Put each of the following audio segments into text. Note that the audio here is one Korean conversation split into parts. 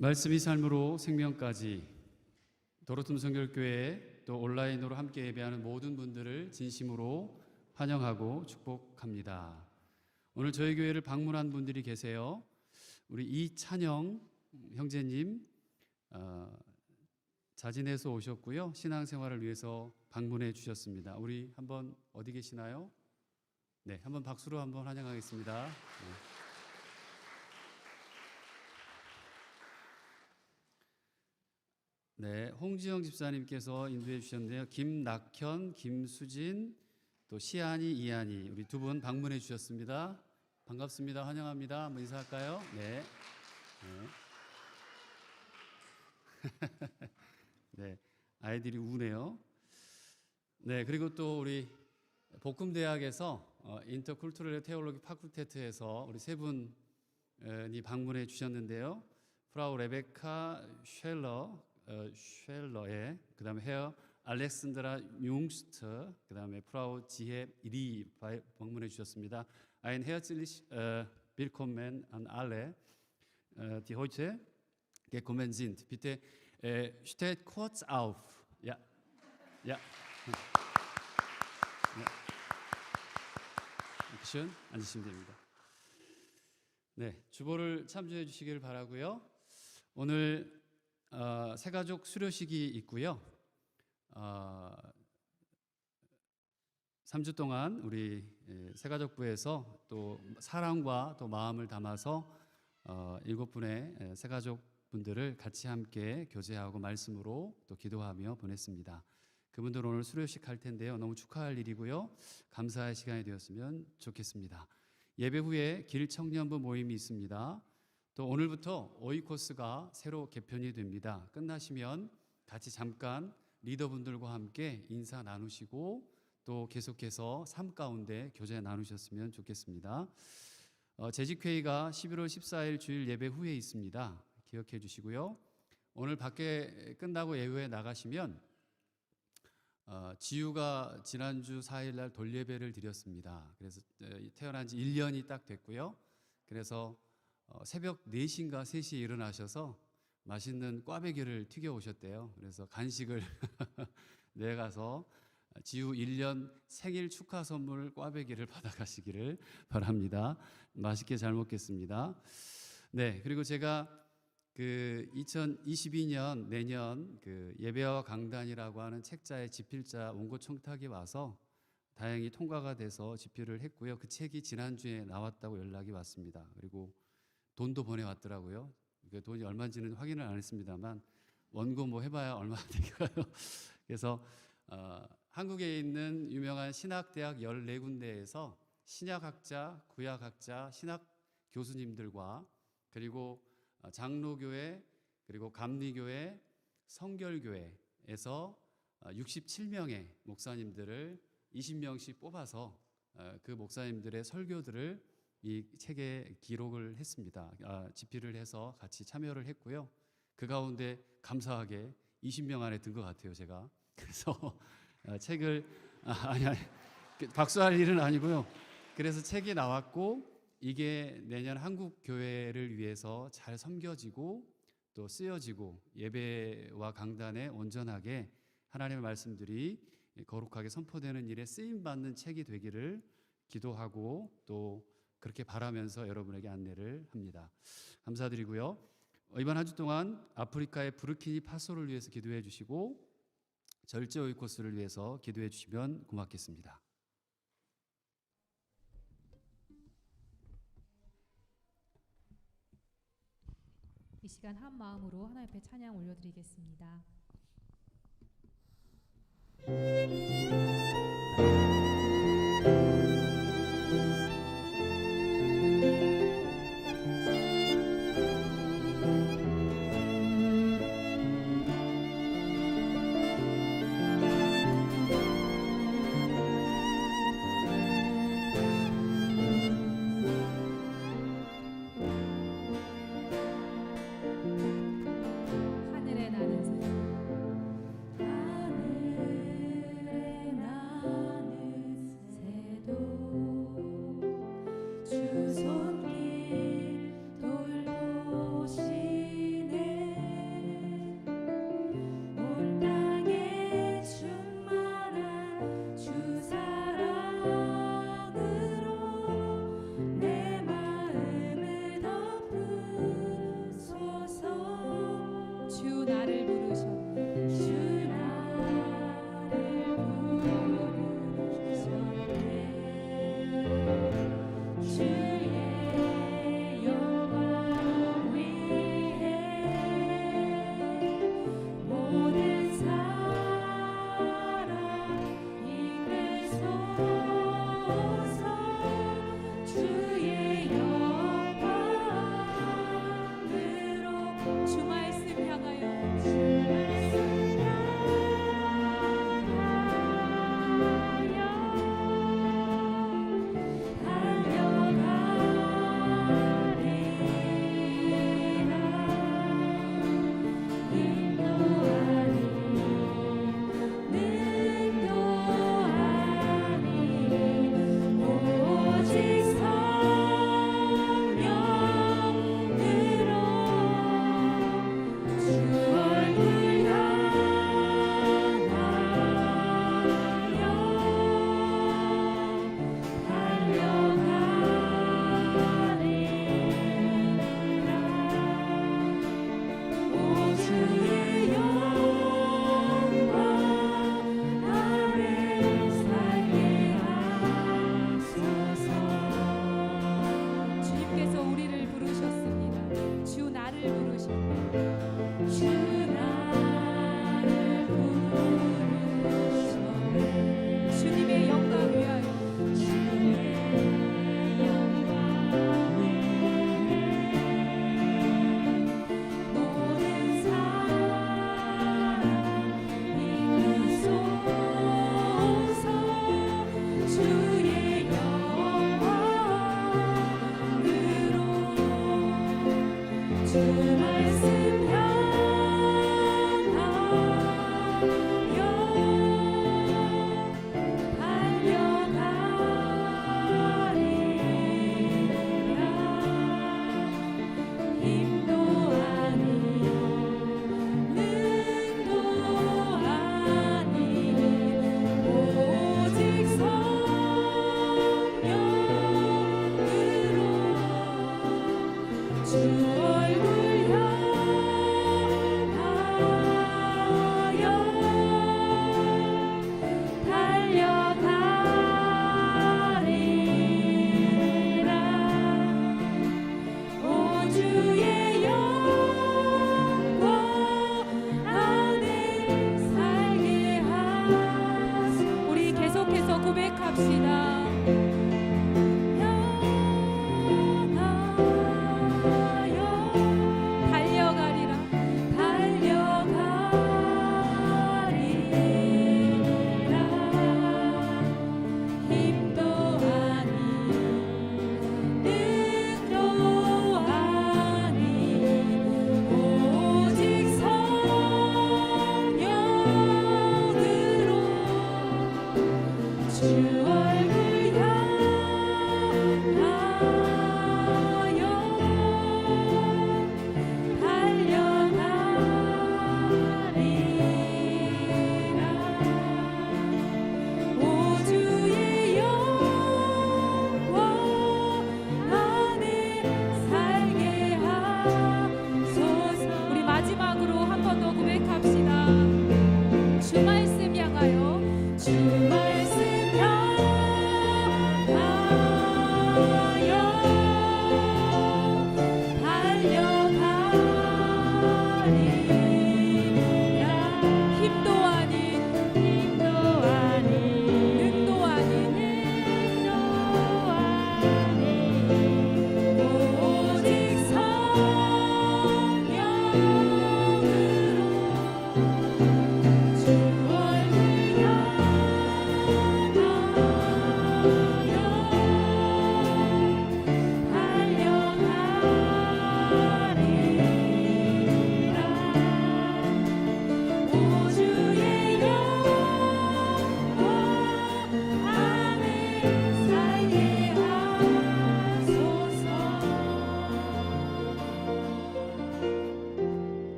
말씀이 삶으로 생명까지 도로툼 성결교회 또 온라인으로 함께 예배하는 모든 분들을 진심으로 환영하고 축복합니다. 오늘 저희 교회를 방문한 분들이 계세요. 우리 이찬영 형제님 자진해서 오셨고요. 신앙생활을 위해서 방문해 주셨습니다. 우리 한번 어디 계시나요? 네, 한번 박수로 한번 환영하겠습니다. 네, 홍지영 집사님께서 인도해 주셨는데요. 김낙현, 김수진, 또 시안이, 이안이 우리 두 분 방문해 주셨습니다. 반갑습니다. 환영합니다. 한번 인사할까요? 네. 네, 아이들이 우네요. 네, 그리고 또 우리 복음대학에서 인터쿨투럴 테올로기 파쿨테트에서 우리 세 분이 방문해 주셨는데요. 프라우 레베카 쉘러의 그다음에 헤어 알렉산드라 융스트, 그다음에 프라우 지헤 리 방문해 주셨습니다. Ein herzlich willkommen an alle, die heute gekommen sind. Bitte steht kurz auf. Ja, ja. schön. 앉으시면 됩니다. 네, 주보를 참조해 주시길 바라고요. 오늘 새가족 수료식이 있고요. 3주 동안 우리 새가족부에서 또 사랑과 또 마음을 담아서 7분의 새가족분들을 같이 함께 교제하고 말씀으로 또 기도하며 보냈습니다. 그분들 오늘 수료식 할 텐데요. 너무 축하할 일이고요. 감사의 시간이 되었으면 좋겠습니다. 예배 후에 길청년부 모임이 있습니다. 또 오늘부터 오이코스가 새로 개편이 됩니다. 끝나시면 같이 잠깐 리더분들과 함께 인사 나누시고 또 계속해서 삶 가운데 교제 나누셨으면 좋겠습니다. 재직회의가 11월 14일 주일 예배 후에 있습니다. 기억해 주시고요. 오늘 밖에 끝나고 예후에 나가시면 지우가 지난주 4일 날 돌예배를 드렸습니다. 그래서 태어난 지 1년이 딱 됐고요. 그래서 새벽 4시인가 3시에 일어나셔서 맛있는 꽈배기를 튀겨 오셨대요. 그래서 간식을 내가서 지우 1년 생일 축하 선물 꽈배기를 받아가시기를 바랍니다. 맛있게 잘 먹겠습니다. 네, 그리고 제가 2022년 내년 예배와 강단이라고 하는 책자의 집필자 원고 청탁이 와서 다행히 통과가 돼서 집필을 했고요. 그 책이 지난주에 나왔다고 연락이 왔습니다. 그리고 돈도 보내왔더라고요. 돈이 얼마인지는 확인을 안 했습니다만 원고 뭐 해봐야 얼마나 될까요? 그래서 한국에 있는 유명한 신학대학 14군데에서 신약학자, 구약학자, 신학 교수님들과 그리고 장로교회, 그리고 감리교회, 성결교회에서 67명의 목사님들을 20명씩 뽑아서 그 목사님들의 설교들을 이 책에 기록을 했습니다. 집필을 해서 같이 참여를 했고요. 그 가운데 감사하게 20명 안에 든 것 같아요, 제가. 그래서 책을 아니 박수할 일은 아니고요. 그래서 책이 나왔고 이게 내년 한국 교회를 위해서 잘 섬겨지고 또 쓰여지고 예배와 강단에 온전하게 하나님의 말씀들이 거룩하게 선포되는 일에 쓰임 받는 책이 되기를 기도하고 또 그렇게 바라면서 여러분에게 안내를 합니다. 감사드리고요. 이번 한 주 동안 아프리카의 부르키니 파소를 위해서 기도해 주시고 절제 오이코스를 위해서 기도해 주시면 고맙겠습니다. 이 시간 한 마음으로 하나님 앞에 찬양 올려드리겠습니다. 하늘에 나는 새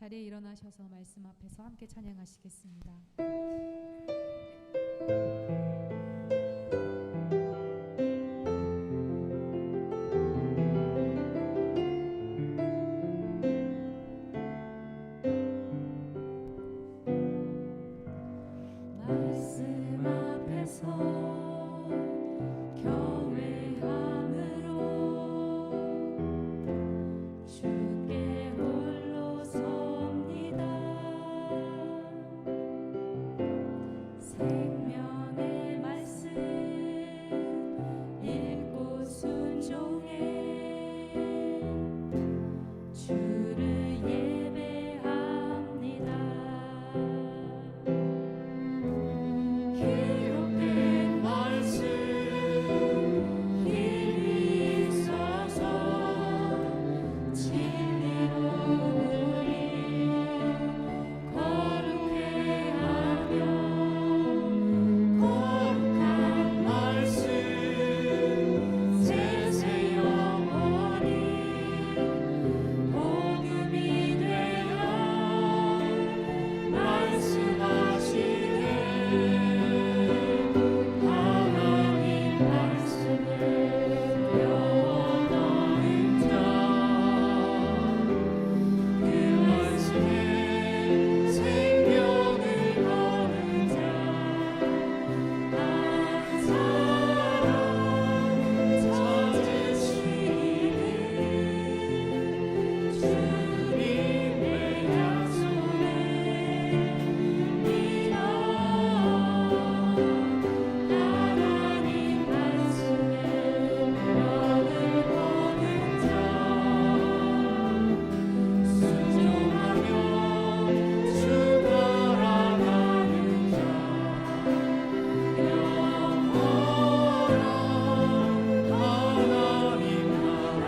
자리에 일어나셔서 말씀 앞에서 함께 찬양하시겠습니다. 말씀 앞에서 경외함으로 주께 홀로 섭니다. 생명의 말씀 읽고 순종해 주를 예배합니다. 기록된 말씀 힘이 있어서 진리로 우리 거룩해 하며 거룩한 말씀 세세 영원히 복음이 되어 말씀하시네. 하나님 말씀을 영원하는 자, 그 말씀에 생명을 거는 자, 한 사람 찾으시는 주님의 약속에 믿어. 하나님 말씀에 영을 거는 자, 순종하며 주 따라가는 자, 영원한 하나님 나라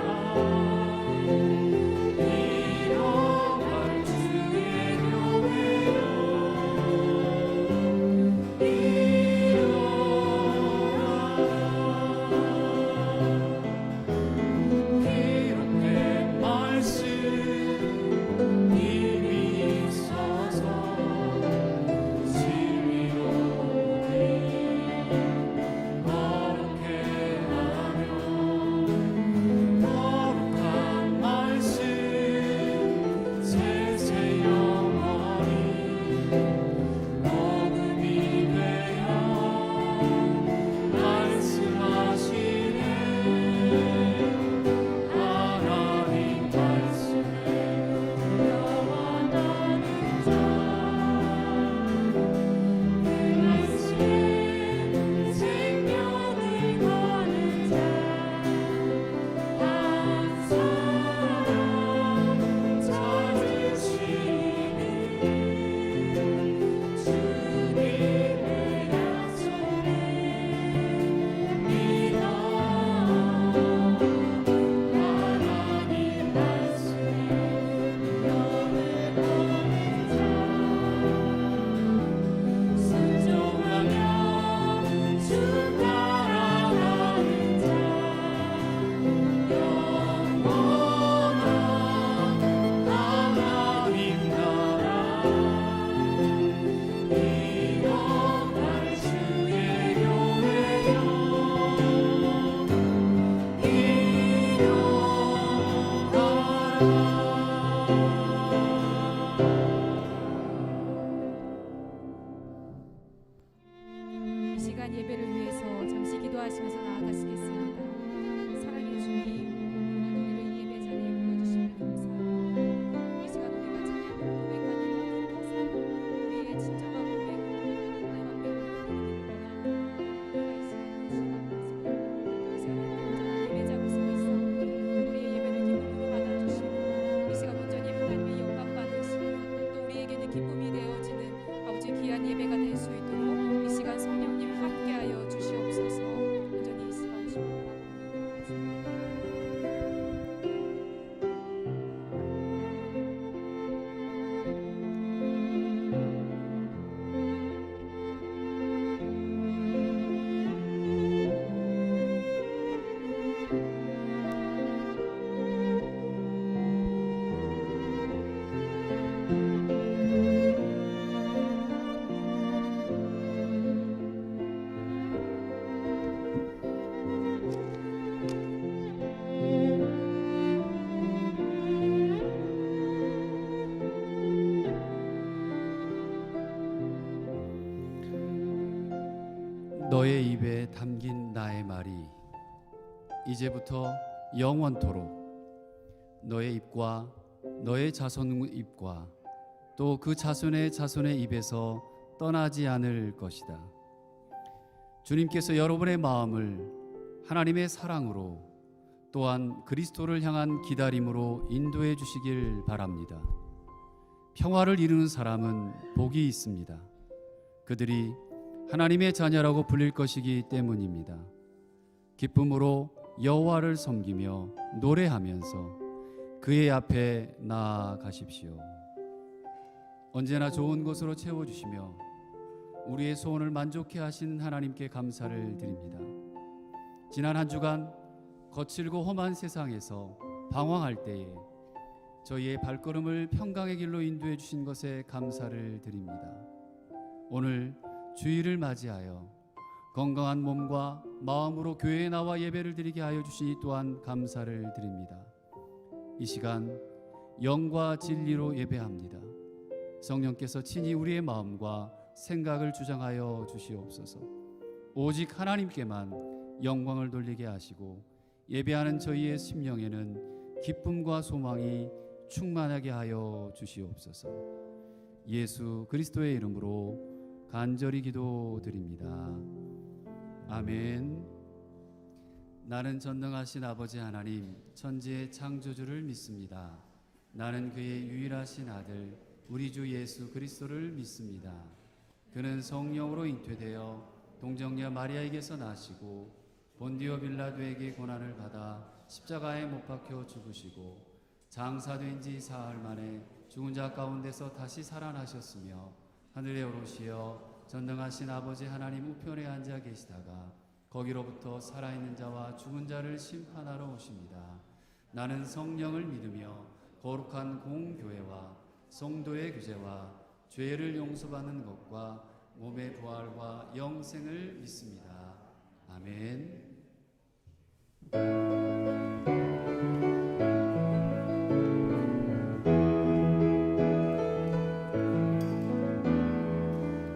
이뤄갈 주의 교회요 기록된 말씀 힘이 있어서 진리로 우리 거룩해 하며 거룩한 말씀 세세 영원히 복음이 되어 말씀하시네. 하나님 말씀에 영원하는 자, 그 말씀에 생명을 거는 자, 한 사람 찾으시는 주님의 약속에 믿어. 하나님 말씀에 영을 거는 자, 순종하며 주 따라가는 자, 영원한 하나님 나라 이뤄갈 주의 교회요 이 시간 예배를 위해서 잠시 기도하시면서 나아가시겠습니다. 사랑의 주님, 오늘도 우리를 이 예배 자리에 불러주시며 감사합니다. 이 시간 우리가 찬양으로 고백하는 모든 것은 우리의 진정한 고백은 하나님 앞에 올려드리기를 원합니다. 우리가 이 시간 이 시간 온전한 예배자로서 서 있사오니 우리의 예배를 기쁨으로 받아주시고 너의 입에 담긴 나의 말이 이제부터 영원토록 너의 입과 너의 자손 입과 또 그 자손의 자손의 입에서 떠나지 않을 것이다. 주님께서 여러분의 마음을 하나님의 사랑으로 또한 그리스도를 향한 기다림으로 인도해 주시길 바랍니다. 평화를 이루는 사람은 복이 있습니다. 그들이 하나님의 자녀라고 불릴 것이기 때문입니다. 기쁨으로 여호와를 섬기며 노래하면서 그의 앞에 나아가십시오. 언제나 좋은 것으로 채워주시며 우리의 소원을 만족해 하신 하나님께 감사를 드립니다. 지난 한 주간 거칠고 험한 세상에서 방황할 때에 저희의 발걸음을 평강의 길로 인도해 주신 것에 감사를 드립니다. 오늘 주일을 맞이하여 건강한 몸과 마음으로 교회에 나와 예배를 드리게 하여 주시니 또한 감사를 드립니다. 이 시간 영과 진리로 예배합니다. 성령께서 친히 우리의 마음과 생각을 주장하여 주시옵소서. 오직 하나님께만 영광을 돌리게 하시고 예배하는 저희의 심령에는 기쁨과 소망이 충만하게 하여 주시옵소서. 예수 그리스도의 이름으로 간절히 기도드립니다. 아멘. 나는 전능하신 아버지 하나님 천지의 창조주를 믿습니다. 나는 그의 유일하신 아들 우리 주 예수 그리스도를 믿습니다. 그는 성령으로 잉태되어 동정녀 마리아에게서 나시고 본디오 빌라도에게 고난을 받아 십자가에 못 박혀 죽으시고 장사된 지 사흘 만에 죽은 자 가운데서 다시 살아나셨으며 하늘에 오르시어 전능하신 아버지 하나님 우편에 앉아 계시다가 거기로부터 살아있는 자와 죽은 자를 심판하러 오십니다. 나는 성령을 믿으며 거룩한 공교회와 성도의 규제와 죄를 용서받는 것과 몸의 부활과 영생을 믿습니다. 아멘.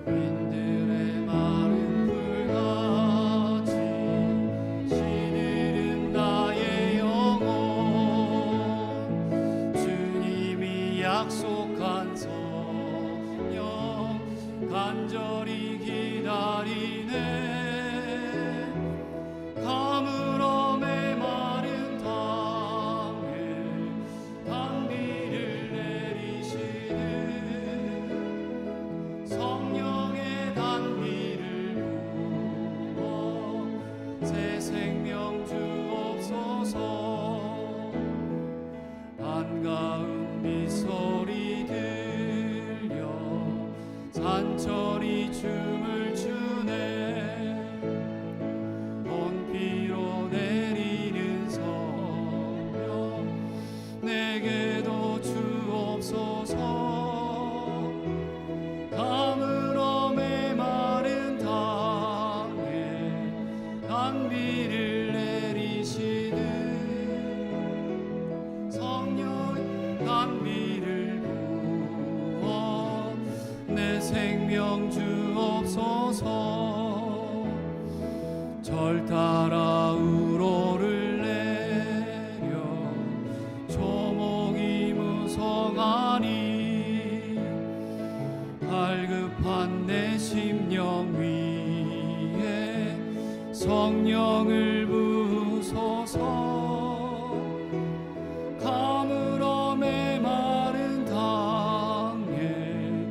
인들의 마른 불같이 시들은 나의 영혼 주님이 약속한 성령 간절히 기다리네. 가물어 메마른 땅에 단비를 내리시는 성령의 단비를 부어 새 생명 주옵소서. 반가운 빗소리 들려 산천이 춤을 추네. 온 피로 내리는 성령 내게도 주옵소서. 가물어 메마른 땅에 단비를 내리시는 성령의 단비를 부어 내 생명 주옵소서. 절 따라 우로를 내려 조목이 무성하니 갈급한 내 심령 위에 성령을 부소서. 가물어 메마른 땅에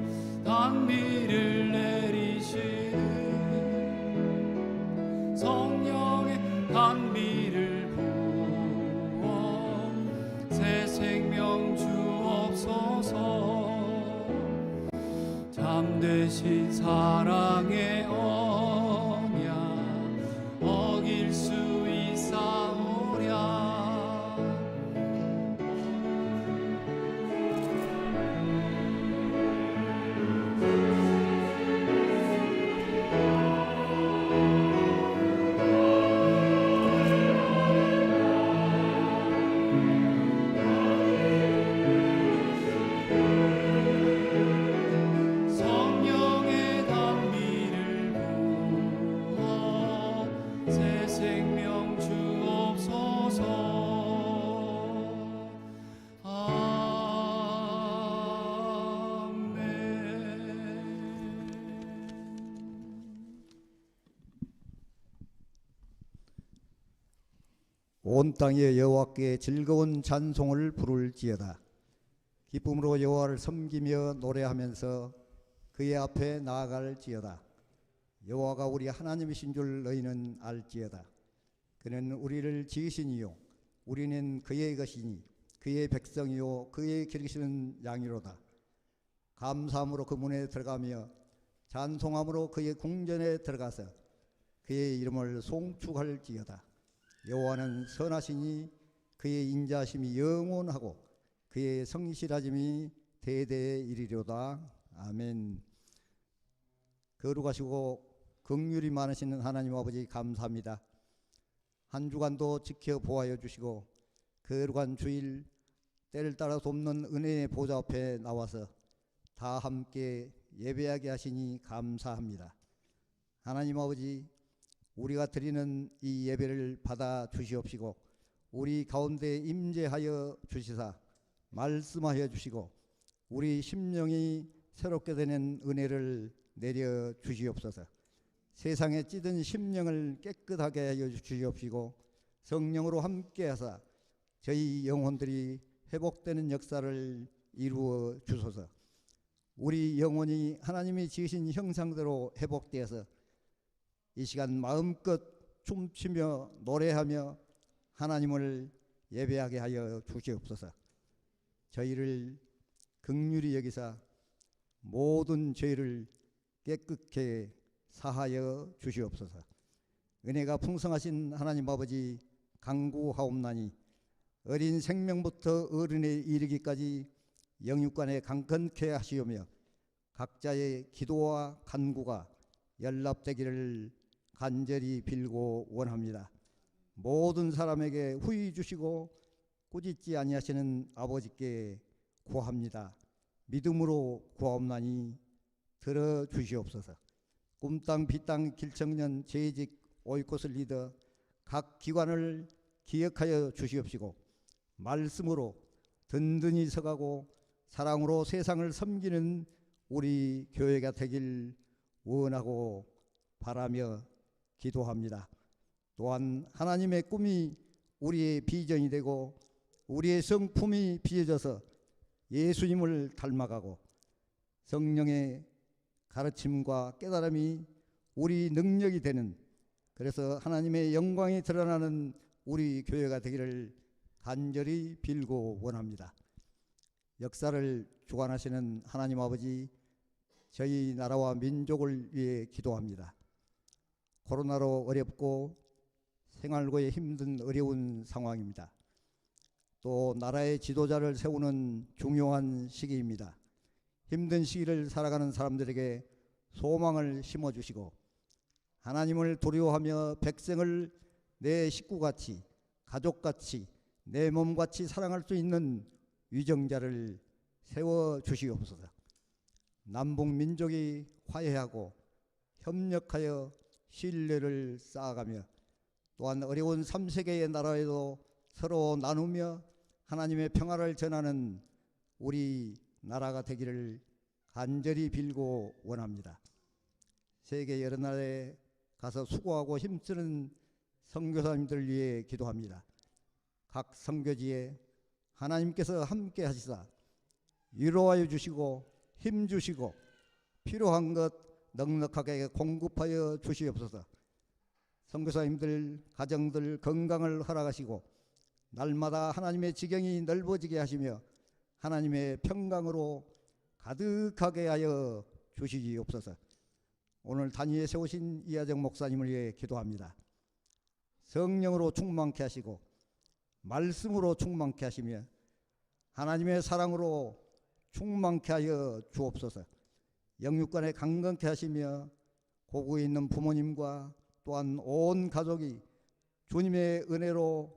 단비를 내리시는 성령의 단비를 부어 새 생명 주옵소서. 잠드신 사랑의 언약 어길 수 있사오랴. 성령의 단비를 온 땅에 여호와께 즐거운 찬송을 부를지어다. 기쁨으로 여호와를 섬기며 노래하면서 그의 앞에 나아갈지어다. 여호와가 우리 하나님이신 줄 너희는 알지어다. 그는 우리를 지으시니요 우리는 그의 것이니 그의 백성이요 그의 기르시는 양이로다. 감사함으로 그 문에 들어가며 찬송함으로 그의 궁전에 들어가서 그의 이름을 송축할지어다. 여호와는 선하시니 그의 인자심이 영원하고 그의 성실하심이 대대에 이르리로다. 아멘. 거룩하시고 긍휼이 많으신 하나님 아버지 감사합니다. 한 주간도 지켜보아여 주시고 거룩한 주일 때를 따라 돕는 은혜의 보좌 앞에 나와서 다 함께 예배하게 하시니 감사합니다. 하나님 아버지, 우리가 드리는 이 예배를 받아 주시옵시고 우리 가운데 임재하여 주시사 말씀하여 주시고 우리 심령이 새롭게 되는 은혜를 내려 주시옵소서. 세상에 찌든 심령을 깨끗하게 하여 주시옵시고 성령으로 함께하사 저희 영혼들이 회복되는 역사를 이루어 주소서. 우리 영혼이 하나님이 지으신 형상대로 회복되어서 이 시간 마음껏 춤추며 노래하며 하나님을 예배하게 하여 주시옵소서. 저희를 긍휼히 여기사 모든 죄를 깨끗게 사하여 주시옵소서. 은혜가 풍성하신 하나님 아버지 간구하옵나니 어린 생명부터 어른에 이르기까지 영육간에 강건케 하시오며 각자의 기도와 간구가 연락되기를 간절히 빌고 원합니다. 모든 사람에게 후히 주시고 꾸짖지 아니하시는 아버지께 구합니다. 믿음으로 구하옵나니 들어주시옵소서. 꿈땅 비땅 길청년 재직 오이꽃을 리더 각 기관을 기억하여 주시옵시고 말씀으로 든든히 서가고 사랑으로 세상을 섬기는 우리 교회가 되길 원하고 바라며 기도합니다. 또한 하나님의 꿈이 우리의 비전이 되고 우리의 성품이 빚어져서 예수님을 닮아가고 성령의 가르침과 깨달음이 우리 능력이 되는, 그래서 하나님의 영광이 드러나는 우리 교회가 되기를 간절히 빌고 원합니다. 역사를 주관하시는 하나님 아버지, 저희 나라와 민족을 위해 기도합니다. 코로나로 어렵고 생활고에 힘든 어려운 상황입니다. 또 나라의 지도자를 세우는 중요한 시기입니다. 힘든 시기를 살아가는 사람들에게 소망을 심어주시고 하나님을 두려워하며 백성을 내 식구같이 가족같이 내 몸같이 사랑할 수 있는 위정자를 세워주시옵소서. 남북 민족이 화해하고 협력하여 신뢰를 쌓아가며 또한 어려운 3세계의 나라에도 서로 나누며 하나님의 평화를 전하는 우리 나라가 되기를 간절히 빌고 원합니다. 세계 여러 나라에 가서 수고하고 힘쓰는 선교사님들을 위해 기도합니다. 각 선교지에 하나님께서 함께 하시사 위로하여 주시고 힘 주시고 필요한 것 넉넉하게 공급하여 주시옵소서. 선교사님들 가정들 건강을 허락하시고 날마다 하나님의 지경이 넓어지게 하시며 하나님의 평강으로 가득하게 하여 주시옵소서. 오늘 단위에 세우신 이하정 목사님을 위해 기도합니다. 성령으로 충만케 하시고 말씀으로 충만케 하시며 하나님의 사랑으로 충만케 하여 주옵소서. 영육간에 강건케 하시며 고국에 있는 부모님과 또한 온 가족이 주님의 은혜로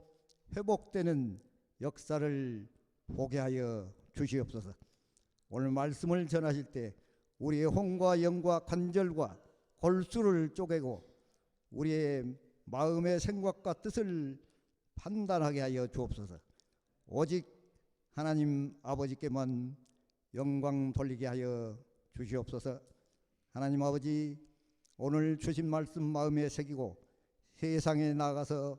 회복되는 역사를 보게 하여 주시옵소서. 오늘 말씀을 전하실 때 우리의 혼과 영과 관절과 골수를 쪼개고 우리의 마음의 생각과 뜻을 판단하게 하여 주옵소서. 오직 하나님 아버지께만 영광 돌리게 하여 주시옵소서. 하나님 아버지, 오늘 주신 말씀 마음에 새기고 세상에 나가서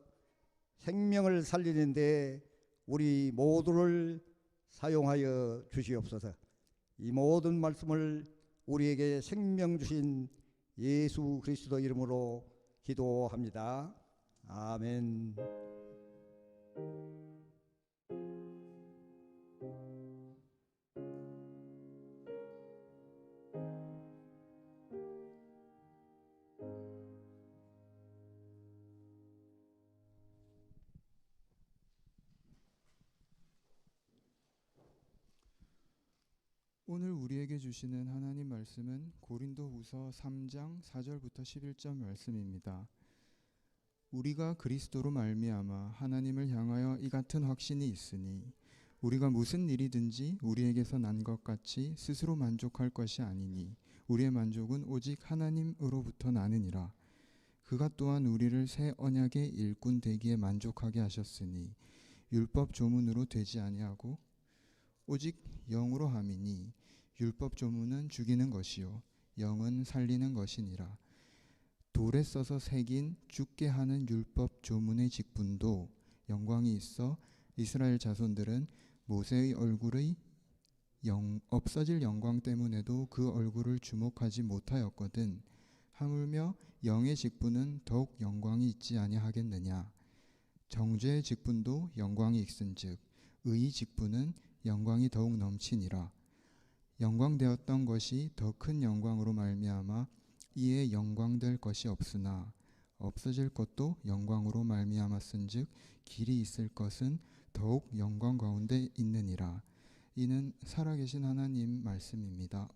생명을 살리는데 우리 모두를 사용하여 주시옵소서. 이 모든 말씀을 우리에게 생명 주신 예수 그리스도 이름으로 기도합니다. 아멘. 오늘 우리에게 주시는 하나님 말씀은 고린도후서 3장 4절부터 11절 말씀입니다. 우리가 그리스도로 말미암아 하나님을 향하여 이 같은 확신이 있으니 우리가 무슨 일이든지 우리에게서 난 것 같이 스스로 만족할 것이 아니니 우리의 만족은 오직 하나님으로부터 나느니라. 그가 또한 우리를 새 언약의 일꾼 되기에 만족하게 하셨으니 율법 조문으로 되지 아니하고 오직 영으로 함이니 율법 조문은 죽이는 것이요 영은 살리는 것이니라. 돌에 써서 새긴 죽게 하는 율법 조문의 직분도 영광이 있어 이스라엘 자손들은 모세의 얼굴의 없어질 영광 때문에도 그 얼굴을 주목하지 못하였거든. 하물며 영의 직분은 더욱 영광이 있지 아니하겠느냐. 정죄의 직분도 영광이 있은즉 의의 직분은 영광이 더욱 넘치니라. 영광되었던 것이 더 큰 영광으로 말미암아 이에 영광될 것이 없으나 없어질 것도 영광으로 말미암았은즉 길이 있을 것은 더욱 영광 가운데 있느니라. 이는 살아계신 하나님 말씀입니다.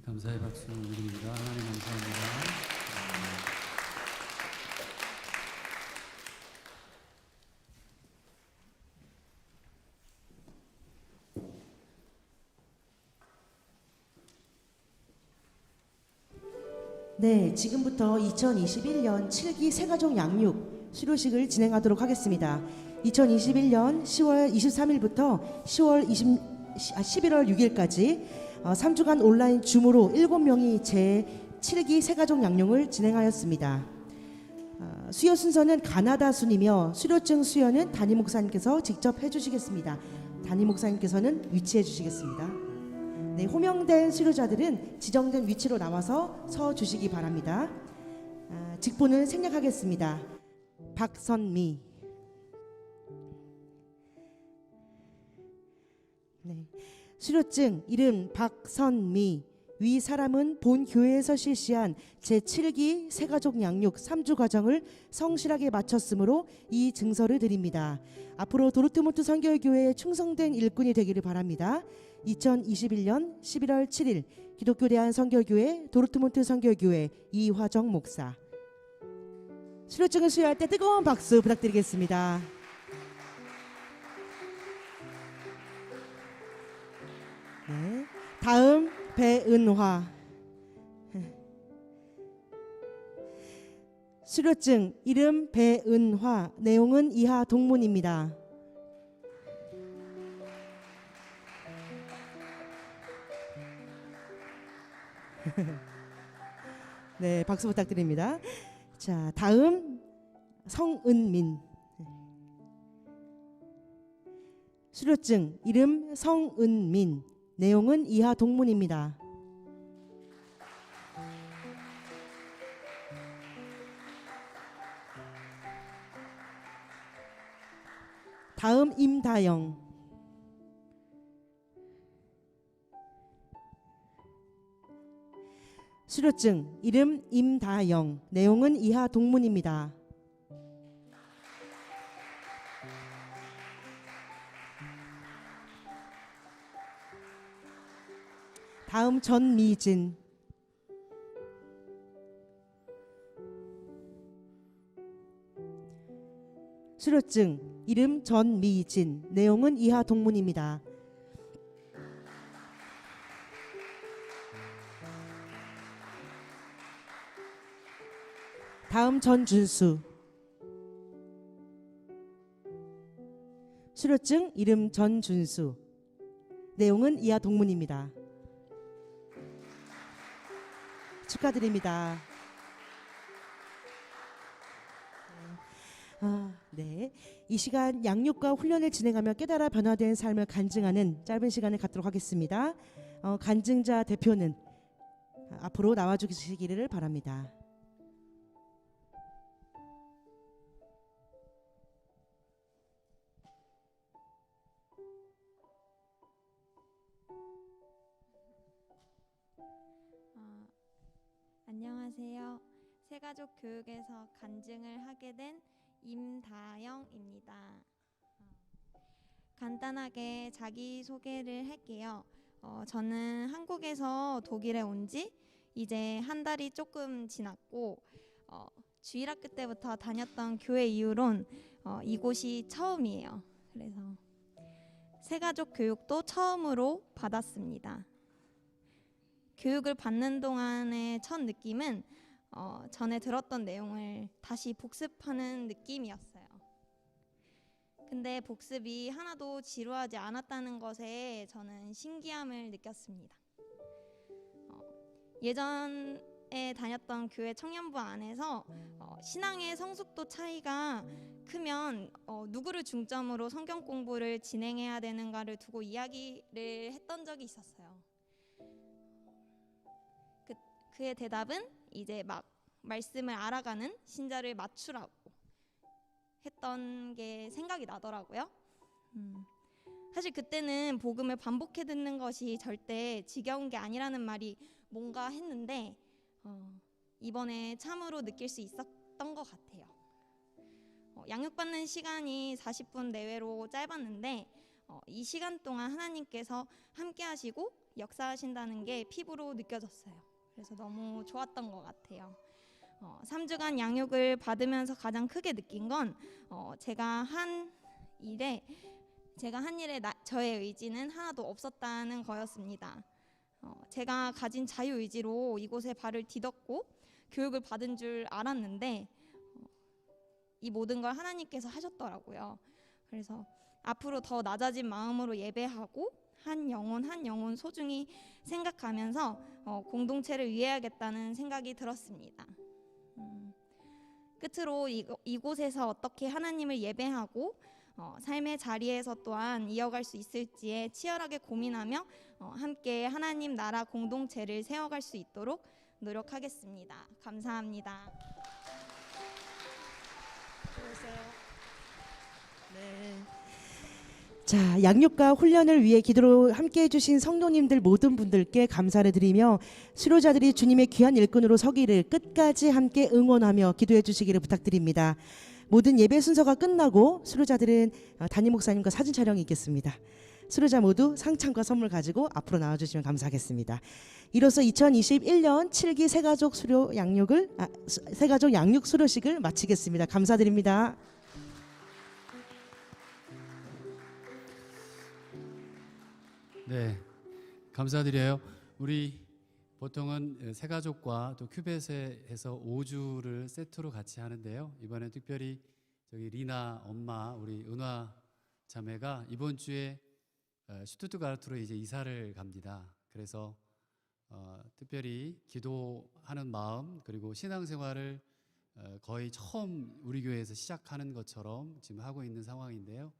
감사의 박수 드립니다. 하나님 감사합니다. 네, 지금부터 2021년 7기 새가족 양육 수료식을 진행하도록 하겠습니다. 2021년 10월 23일부터 11월 6일까지 3주간 온라인 줌으로 7명이 제7기 새가족 양육을 진행하였습니다. 수요 순서는 가나다 순이며 수료증 수여는 담임 목사님께서 직접 해주시겠습니다. 담임 목사님께서는 위치해 주시겠습니다. 네, 호명된 수료자들은 지정된 위치로 나와서 서 주시기 바랍니다. 직분을 생략하겠습니다. 박선미. 네, 수료증 이름 박선미. 위 사람은 본 교회에서 실시한 제7기 새가족 양육 3주 과정을 성실하게 마쳤으므로 이 증서를 드립니다. 앞으로 도르트문트 선교회교회에 충성된 일꾼이 되기를 바랍니다. 2021년 11월 7일 기독교 대한 선교교회 도르트문트 선교교회 이화정 목사. 수료증을 수여할 때 뜨거운 박수 부탁드리겠습니다. 네, 다음 배은화. 수료증 이름 배은화. 내용은 이하 동문입니다. 네, 박수 부탁드립니다. 자, 다음 성은민. 수료증 이름 성은민. 내용은 이하 동문입니다. 다음 임다영. 수료증 이름 임다영. 내용은 이하 동문입니다. 다음 전미진. 수료증 이름 전미진. 내용은 이하 동문입니다. 다음 전준수. 수료증 이름 전준수. 내용은 이하 동문입니다. 축하드립니다. 네. 이 시간 양육과 훈련을 진행하며 깨달아 변화된 삶을 간증하는 짧은 시간을 갖도록 하겠습니다. 간증자 대표는 앞으로 나와주시기를 바랍니다. 안녕하세요. 새가족 교육에서 간증을 하게 된 임다영입니다. 간단하게 자기소개를 할게요. 저는 한국에서 독일에 온 지 이제 한 달이 조금 지났고 주일학교 때부터 다녔던 교회 이후론 이곳이 처음이에요. 그래서 새가족 교육도 처음으로 받았습니다. 교육을 받는 동안의 첫 느낌은 전에 들었던 내용을 다시 복습하는 느낌이었어요. 근데 복습이 하나도 지루하지 않았다는 것에 저는 신기함을 느꼈습니다. 예전에 다녔던 교회 청년부 안에서 신앙의 성숙도 차이가 크면 누구를 중점으로 성경 공부를 진행해야 되는가를 두고 이야기를 했던 적이 있었어요. 그의 대답은 이제 막 말씀을 알아가는 신자를 맞추라고 했던 게 생각이 나더라고요. 사실 그때는 복음을 반복해 듣는 것이 절대 지겨운 게 아니라는 말이 뭔가 했는데 이번에 참으로 느낄 수 있었던 것 같아요. 양육받는 시간이 40분 내외로 짧았는데 이 시간 동안 하나님께서 함께 하시고 역사하신다는 게 피부로 느껴졌어요. 그래서 너무 좋았던 것 같아요. 3주간 양육을 받으면서 가장 크게 느낀 건 제가 한 일에 저의 의지는 하나도 없었다는 거였습니다. 제가 가진 자유의지로 이곳에 발을 디뎠고 교육을 받은 줄 알았는데 이 모든 걸 하나님께서 하셨더라고요. 그래서 앞으로 더 낮아진 마음으로 예배하고 한 영혼 소중히 생각하면서 공동체를 위해야겠다는 생각이 들었습니다. 끝으로 이곳에서 어떻게 하나님을 예배하고 삶의 자리에서 또한 이어갈 수 있을지에 치열하게 고민하며 함께 하나님 나라 공동체를 세워갈 수 있도록 노력하겠습니다. 감사합니다. 자, 양육과 훈련을 위해 기도로 함께 해주신 성도님들 모든 분들께 감사를 드리며 수료자들이 주님의 귀한 일꾼으로 서기를 끝까지 함께 응원하며 기도해 주시기를 부탁드립니다. 모든 예배 순서가 끝나고 수료자들은 담임 목사님과 사진 촬영이 있겠습니다. 수료자 모두 상장과 선물 가지고 앞으로 나와주시면 감사하겠습니다. 이로써 2021년 7기 새가족 양육 수료식을 마치겠습니다. 감사드립니다. 네, 감사드려요. 우리 보통은 새가족과 또 큐벳에서 5주를 세트로 같이 하는데요. 이번에 특별히 저기 리나 엄마 우리 은화 자매가 이번 주에 슈투트가르트로 이제 이사를 갑니다. 그래서 특별히 기도하는 마음 그리고 신앙생활을 거의 처음 우리 교회에서 시작하는 것처럼 지금 하고 있는 상황인데요.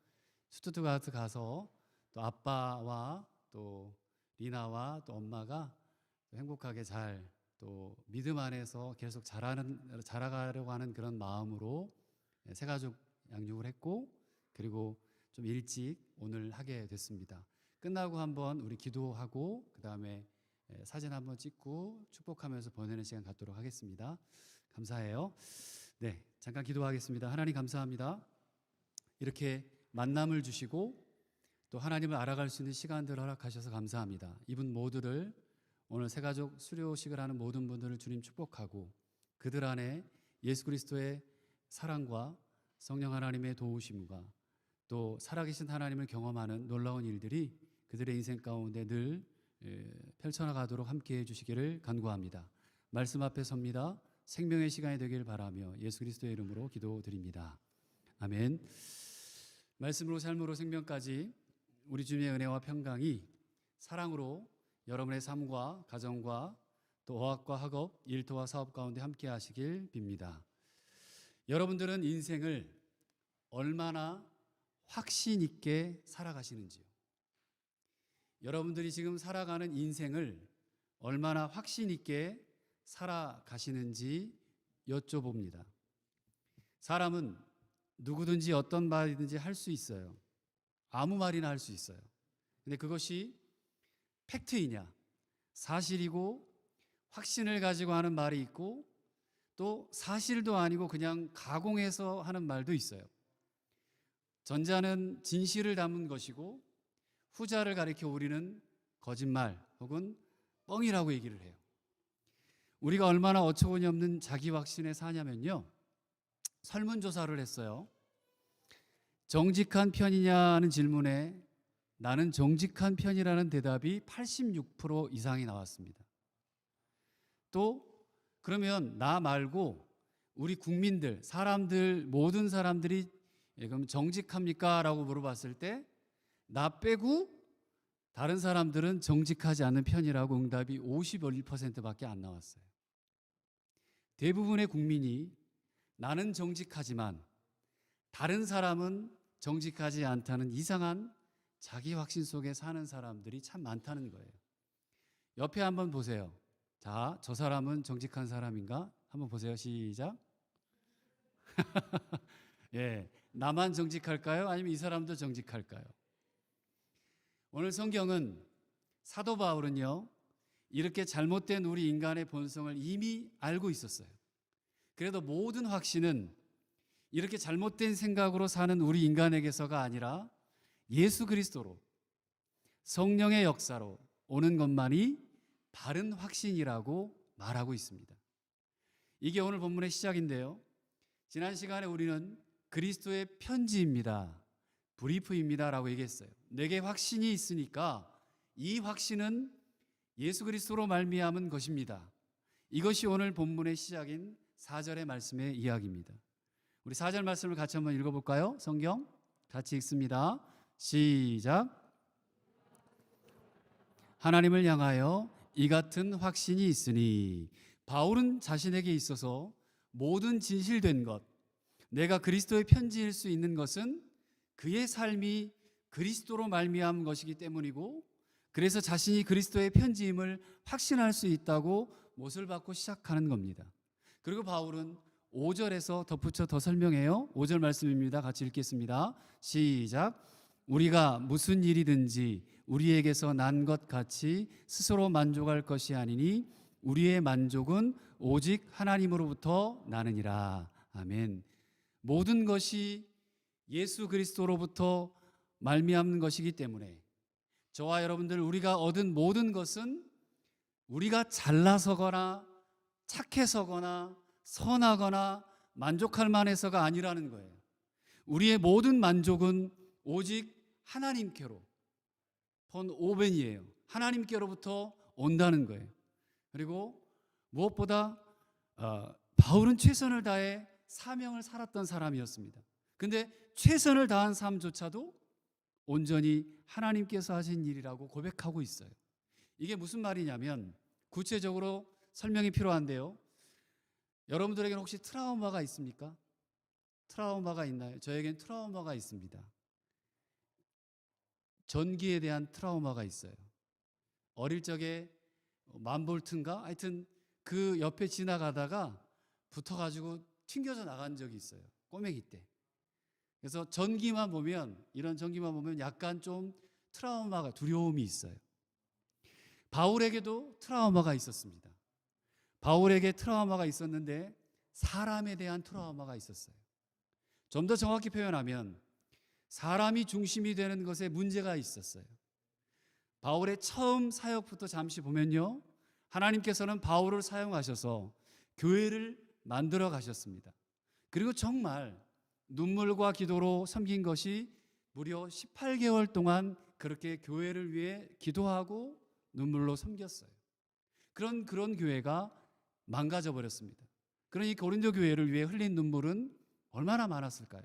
슈투트가르트 가서 또 아빠와 또 리나와 또 엄마가 행복하게 잘 또 믿음 안에서 계속 자라가려고 하는 그런 마음으로 새가족 양육을 했고 그리고 좀 일찍 오늘 하게 됐습니다. 끝나고 한번 우리 기도하고 그 다음에 사진 한번 찍고 축복하면서 보내는 시간 갖도록 하겠습니다. 감사해요. 네, 잠깐 기도하겠습니다. 하나님 감사합니다. 이렇게 만남을 주시고 또 하나님을 알아갈 수 있는 시간들을 허락하셔서 감사합니다. 이분 모두를 오늘 새가족 수료식을 하는 모든 분들을 주님 축복하고 그들 안에 예수 그리스도의 사랑과 성령 하나님의 도우심과 또 살아계신 하나님을 경험하는 놀라운 일들이 그들의 인생 가운데 늘 펼쳐나가도록 함께해 주시기를 간구합니다. 말씀 앞에 섭니다. 생명의 시간이 되길 바라며 예수 그리스도의 이름으로 기도드립니다. 아멘. 말씀으로 삶으로 생명까지 우리 주님의 은혜와 평강이 사랑으로 여러분의 삶과 가정과 또 어학과 학업, 일터와 사업 가운데 함께 하시길 빕니다. 여러분들은 인생을 얼마나 확신 있게 살아가시는지요? 여러분들이 지금 살아가는 인생을 얼마나 확신 있게 살아가시는지 여쭤봅니다. 사람은 누구든지 어떤 말이든지 할 수 있어요. 아무 말이나 할 수 있어요. 근데 그것이 팩트이냐, 사실이고 확신을 가지고 하는 말이 있고 또 사실도 아니고 그냥 가공해서 하는 말도 있어요. 전자는 진실을 담은 것이고 후자를 가리켜 우리는 거짓말 혹은 뻥이라고 얘기를 해요. 우리가 얼마나 어처구니 없는 자기 확신에 사냐면요. 설문조사를 했어요. 정직한 편이냐는 질문에 나는 정직한 편이라는 대답이 86% 이상이 나왔습니다. 또 그러면 나 말고 우리 국민들, 사람들, 모든 사람들이 그럼 정직합니까? 라고 물어봤을 때 나 빼고 다른 사람들은 정직하지 않은 편이라고 응답이 51%밖에 안 나왔어요. 대부분의 국민이 나는 정직하지만 다른 사람은 정직하지 않다는 이상한 자기 확신 속에 사는 사람들이 참 많다는 거예요. 옆에 한번 보세요. 자, 저 사람은 정직한 사람인가? 한번 보세요. 시작. 예, 나만 정직할까요? 아니면 이 사람도 정직할까요? 오늘 성경은 사도 바울은요, 이렇게 잘못된 우리 인간의 본성을 이미 알고 있었어요. 그래도 모든 확신은 이렇게 잘못된 생각으로 사는 우리 인간에게서가 아니라 예수 그리스도로 성령의 역사로 오는 것만이 바른 확신이라고 말하고 있습니다. 이게 오늘 본문의 시작인데요. 지난 시간에 우리는 그리스도의 편지입니다, 브리프입니다 라고 얘기했어요. 내게 확신이 있으니까 이 확신은 예수 그리스도로 말미암은 것입니다. 이것이 오늘 본문의 시작인 4절의 말씀의 이야기입니다. 우리 4절 말씀을 같이 한번 읽어볼까요? 성경 같이 읽습니다. 시작. 하나님을 향하여 이 같은 확신이 있으니, 바울은 자신에게 있어서 모든 진실된 것, 내가 그리스도의 편지일 수 있는 것은 그의 삶이 그리스도로 말미암은 것이기 때문이고, 그래서 자신이 그리스도의 편지임을 확신할 수 있다고 못을 받고 시작하는 겁니다. 그리고 바울은 5절에서 덧붙여 더 설명해요. 5절 말씀입니다. 같이 읽겠습니다. 시작. 우리가 무슨 일이든지 우리에게서 난 것 같이 스스로 만족할 것이 아니니 우리의 만족은 오직 하나님으로부터 나느니라. 아멘. 모든 것이 예수 그리스도로부터 말미암는 것이기 때문에 저와 여러분들, 우리가 얻은 모든 것은 우리가 잘나서거나 착해서거나 선하거나 만족할 만해서가 아니라는 거예요. 우리의 모든 만족은 오직 하나님께로, 본 오벤이에요. 하나님께로부터 온다는 거예요. 그리고 무엇보다 바울은 최선을 다해 사명을 살았던 사람이었습니다. 근데 최선을 다한 삶조차도 온전히 하나님께서 하신 일이라고 고백하고 있어요. 이게 무슨 말이냐면, 구체적으로 설명이 필요한데요. 여러분들에게는 혹시 트라우마가 있습니까? 트라우마가 있나요? 저에겐 트라우마가 있습니다. 전기에 대한 트라우마가 있어요. 어릴 적에 만볼트인가? 하여튼 그 옆에 지나가다가 붙어가지고 튕겨져 나간 적이 있어요. 꼬맹이 때. 그래서 전기만 보면, 이런 전기만 보면 약간 좀 트라우마가, 두려움이 있어요. 바울에게도 트라우마가 있었습니다. 바울에게 트라우마가 있었는데 사람에 대한 트라우마가 있었어요. 좀 더 정확히 표현하면 사람이 중심이 되는 것에 문제가 있었어요. 바울의 처음 사역부터 잠시 보면요, 하나님께서는 바울을 사용하셔서 교회를 만들어 가셨습니다. 그리고 정말 눈물과 기도로 섬긴 것이 무려 18개월 동안 그렇게 교회를 위해 기도하고 눈물로 섬겼어요. 그런 교회가 망가져 버렸습니다. 그러니 고린도 교회를 위해 흘린 눈물은 얼마나 많았을까요?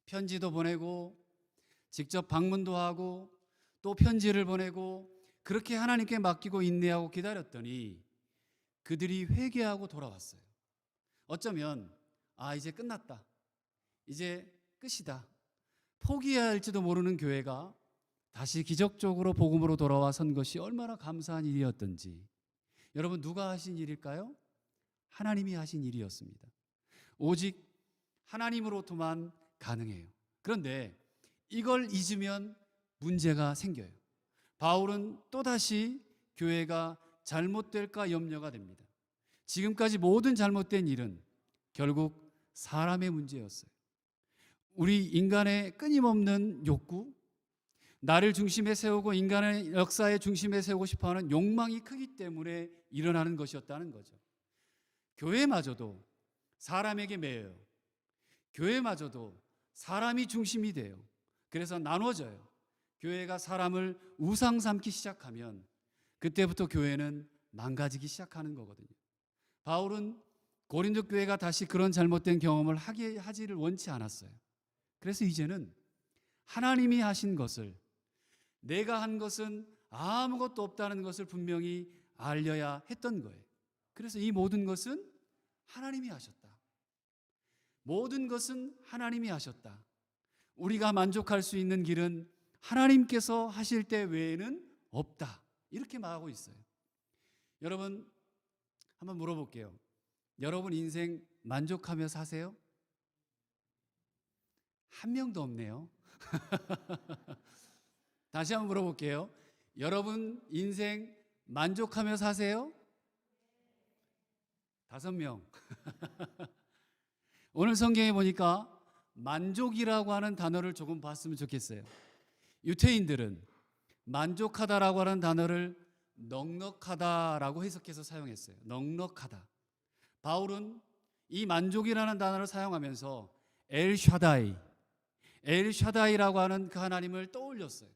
편지도 보내고 직접 방문도 하고 또 편지를 보내고 그렇게 하나님께 맡기고 인내하고 기다렸더니 그들이 회개하고 돌아왔어요. 어쩌면 이제 끝났다, 이제 끝이다, 포기해야 할지도 모르는 교회가 다시 기적적으로 복음으로 돌아와 선 것이 얼마나 감사한 일이었던지. 여러분, 누가 하신 일일까요? 하나님이 하신 일이었습니다. 오직 하나님으로부터만 가능해요. 그런데 이걸 잊으면 문제가 생겨요. 바울은 또다시 교회가 잘못될까 염려가 됩니다. 지금까지 모든 잘못된 일은 결국 사람의 문제였어요. 우리 인간의 끊임없는 욕구, 나를 중심에 세우고 인간의 역사의 중심에 세우고 싶어하는 욕망이 크기 때문에 일어나는 것이었다는 거죠. 교회마저도 사람에게 매여요. 교회마저도 사람이 중심이 돼요. 그래서 나눠져요. 교회가 사람을 우상 삼기 시작하면 그때부터 교회는 망가지기 시작하는 거거든요. 바울은 고린도 교회가 다시 그런 잘못된 경험을 하지를 원치 않았어요. 그래서 이제는 하나님이 하신 것을, 내가 한 것은 아무것도 없다는 것을 분명히 알려야 했던 거예요. 그래서 이 모든 것은 하나님이 하셨다. 모든 것은 하나님이 하셨다. 우리가 만족할 수 있는 길은 하나님께서 하실 때 외에는 없다. 이렇게 말하고 있어요. 여러분, 한번 물어볼게요. 여러분 인생 만족하며 사세요? 한 명도 없네요. 다시 한번 물어볼게요. 여러분 인생 만족하며 사세요? 5명. 오늘 성경에 보니까 만족이라고 하는 단어를 조금 봤으면 좋겠어요. 유태인들은 만족하다라고 하는 단어를 넉넉하다라고 해석해서 사용했어요. 넉넉하다. 바울은 이 만족이라는 단어를 사용하면서 엘샤다이라고 하는 그 하나님을 떠올렸어요.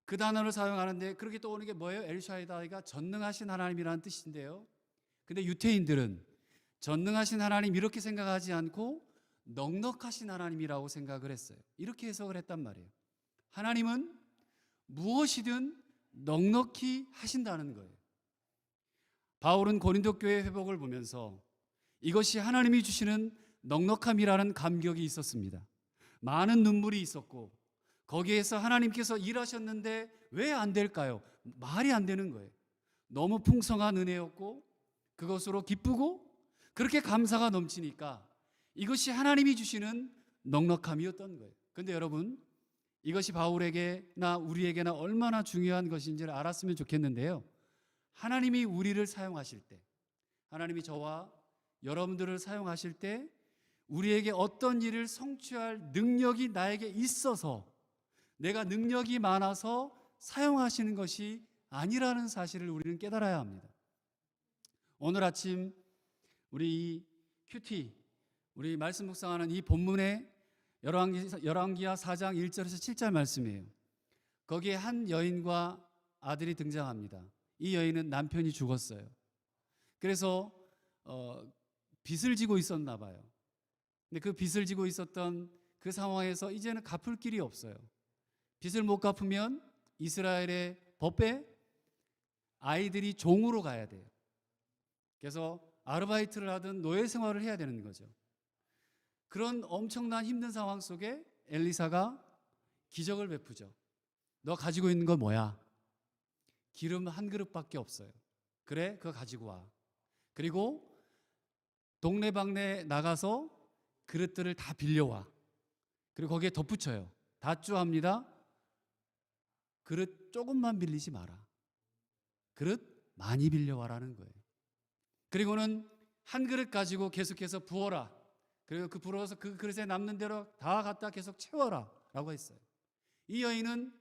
그 단어를 사용하는데 그렇게 떠오르는 게 뭐예요? 엘샤다이가 전능하신 하나님이라는 뜻인데요. 근데 유태인들은 전능하신 하나님 이렇게 생각하지 않고 넉넉하신 하나님이라고 생각을 했어요. 이렇게 해석을 했단 말이에요. 하나님은 무엇이든 넉넉히 하신다는 거예요. 바울은 고린도 교회 회복을 보면서 이것이 하나님이 주시는 넉넉함이라는 감격이 있었습니다. 많은 눈물이 있었고 거기에서 하나님께서 일하셨는데 왜 안 될까요? 말이 안 되는 거예요. 너무 풍성한 은혜였고 그것으로 기쁘고 그렇게 감사가 넘치니까 이것이 하나님이 주시는 넉넉함이었던 거예요. 그런데 여러분, 이것이 바울에게나 우리에게나 얼마나 중요한 것인지를 알았으면 좋겠는데요. 하나님이 우리를 사용하실 때, 하나님이 저와 여러분들을 사용하실 때 우리에게 어떤 일을 성취할 능력이 나에게 있어서 내가 능력이 많아서 사용하시는 것이 아니라는 사실을 우리는 깨달아야 합니다. 오늘 아침 우리 큐티, 우리 말씀 묵상하는 이 본문의 열왕기하 4장 1절에서 7절 말씀이에요. 거기에 한 여인과 아들이 등장합니다. 이 여인은 남편이 죽었어요. 그래서 빚을 지고 있었나 봐요. 근데 그 빚을 지고 있었던 그 상황에서 이제는 갚을 길이 없어요. 빚을 못 갚으면 이스라엘의 법에 아이들이 종으로 가야 돼요. 그래서 아르바이트를 하든 노예 생활을 해야 되는 거죠. 그런 엄청난 힘든 상황 속에 엘리사가 기적을 베푸죠. 너 가지고 있는 거 뭐야? 기름 한 그릇밖에 없어요. 그래, 그거 가지고 와. 그리고 동네방네 나가서 그릇들을 다 빌려와. 그리고 거기에 덧붙여요. 다쭈합니다. 그릇 조금만 빌리지 마라. 그릇 많이 빌려와라는 거예요. 그리고는 한 그릇 가지고 계속해서 부어라. 그리고 그 부어서 그 그릇에 남는 대로 다 갖다 계속 채워라 라고 했어요. 이 여인은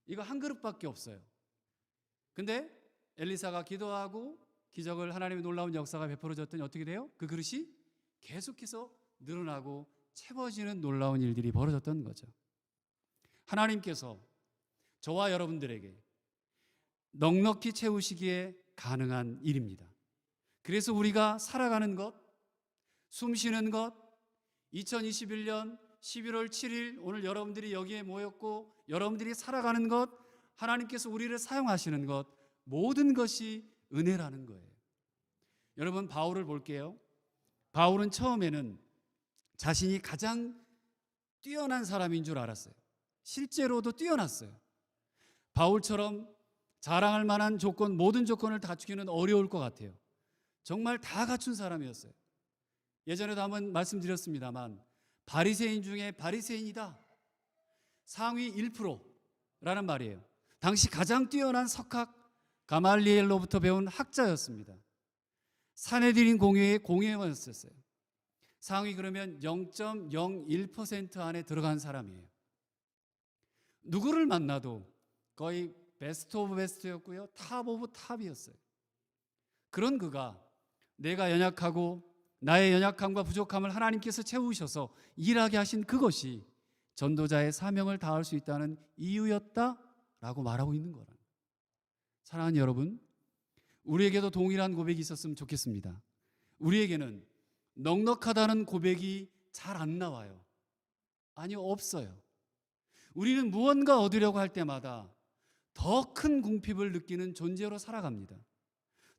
이거 한 그릇밖에 없어요. 근데 엘리사가 기도하고 기적을, 하나님의 놀라운 역사가 베풀어졌더니 어떻게 돼요? 그 그릇이 계속해서 늘어나고 채워지는 놀라운 일들이 벌어졌던 거죠. 하나님께서 저와 여러분들에게 넉넉히 채우시기에 가능한 일입니다. 그래서 우리가 살아가는 것, 숨 쉬는 것, 2021년 11월 7일 오늘 여러분들이 여기에 모였고 여러분들이 살아가는 것, 하나님께서 우리를 사용하시는 것, 모든 것이 은혜라는 거예요. 여러분, 바울을 볼게요. 바울은 처음에는 자신이 가장 뛰어난 사람인 줄 알았어요. 실제로도 뛰어났어요. 바울처럼 자랑할 만한 조건, 모든 조건을 갖추기는 어려울 것 같아요. 정말 다 갖춘 사람이었어요. 예전에도 한번 말씀드렸습니다만 바리새인 중에 바리새인이다. 상위 1%라는 말이에요. 당시 가장 뛰어난 석학 가말리엘로부터 배운 학자였습니다. 산헤드린 공회의 공회원이었어요. 상위 그러면 0.01% 안에 들어간 사람이에요. 누구를 만나도 거의 베스트 오브 베스트였고요. 탑 오브 탑이었어요. 그런 그가 내가 연약하고 나의 연약함과 부족함을 하나님께서 채우셔서 일하게 하신 그것이 전도자의 사명을 다할 수 있다는 이유였다라고 말하고 있는 거라. 사랑하는 여러분, 우리에게도 동일한 고백이 있었으면 좋겠습니다. 우리에게는 넉넉하다는 고백이 잘 안 나와요. 아니요, 없어요. 우리는 무언가 얻으려고 할 때마다 더 큰 궁핍을 느끼는 존재로 살아갑니다.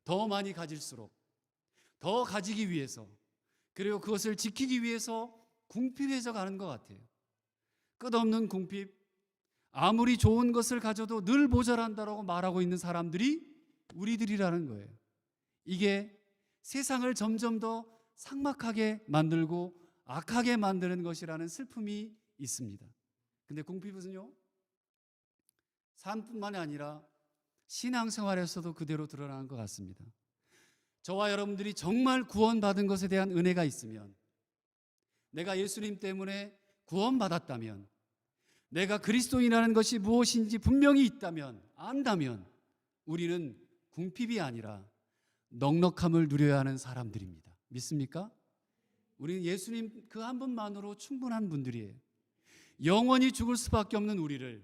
더 많이 가질수록, 더 가지기 위해서, 그리고 그것을 지키기 위해서 궁핍해져 가는 것 같아요. 끝없는 궁핍, 아무리 좋은 것을 가져도 늘 모자란다라고 말하고 있는 사람들이 우리들이라는 거예요. 이게 세상을 점점 더 삭막하게 만들고 악하게 만드는 것이라는 슬픔이 있습니다. 근데 궁핍은요, 삶뿐만이 아니라 신앙생활에서도 그대로 드러나는 것 같습니다. 저와 여러분들이 정말 구원받은 것에 대한 은혜가 있으면, 내가 예수님 때문에 구원받았다면, 내가 그리스도인이라는 것이 무엇인지 분명히 있다면, 안다면 우리는 궁핍이 아니라 넉넉함을 누려야 하는 사람들입니다. 믿습니까? 우리는 예수님 그 한 분만으로 충분한 분들이에요. 영원히 죽을 수밖에 없는 우리를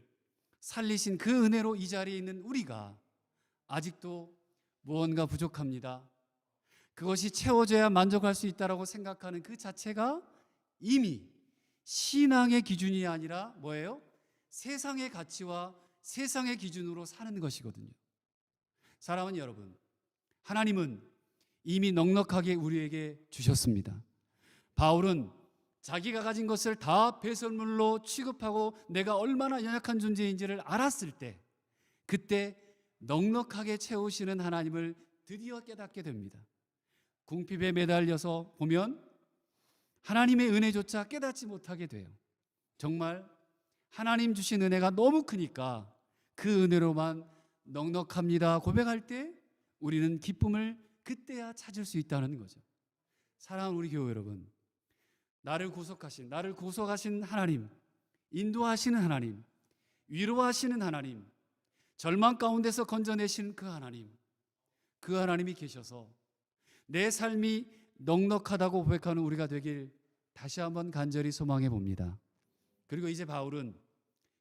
살리신 그 은혜로 이 자리에 있는 우리가 아직도 무언가 부족합니다, 그것이 채워져야 만족할 수 있다고 생각하는 그 자체가 이미 신앙의 기준이 아니라 뭐예요? 세상의 가치와 세상의 기준으로 사는 것이거든요. 사랑하는 여러분, 하나님은 이미 넉넉하게 우리에게 주셨습니다. 바울은 자기가 가진 것을 다 배설물로 취급하고 내가 얼마나 연약한 존재인지를 알았을 때, 그때 넉넉하게 채우시는 하나님을 드디어 깨닫게 됩니다. 궁핍에 매달려서 보면 하나님의 은혜조차 깨닫지 못하게 돼요. 정말 하나님 주신 은혜가 너무 크니까 그 은혜로만 넉넉합니다 고백할 때 우리는 기쁨을 그때야 찾을 수 있다는 거죠. 사랑하는 우리 교회 여러분, 나를 구속하신 하나님, 인도하시는 하나님, 위로하시는 하나님, 절망 가운데서 건져내신 그 하나님이 계셔서 내 삶이 넉넉하다고 고백하는 우리가 되길 다시 한번 간절히 소망해 봅니다. 그리고 이제 바울은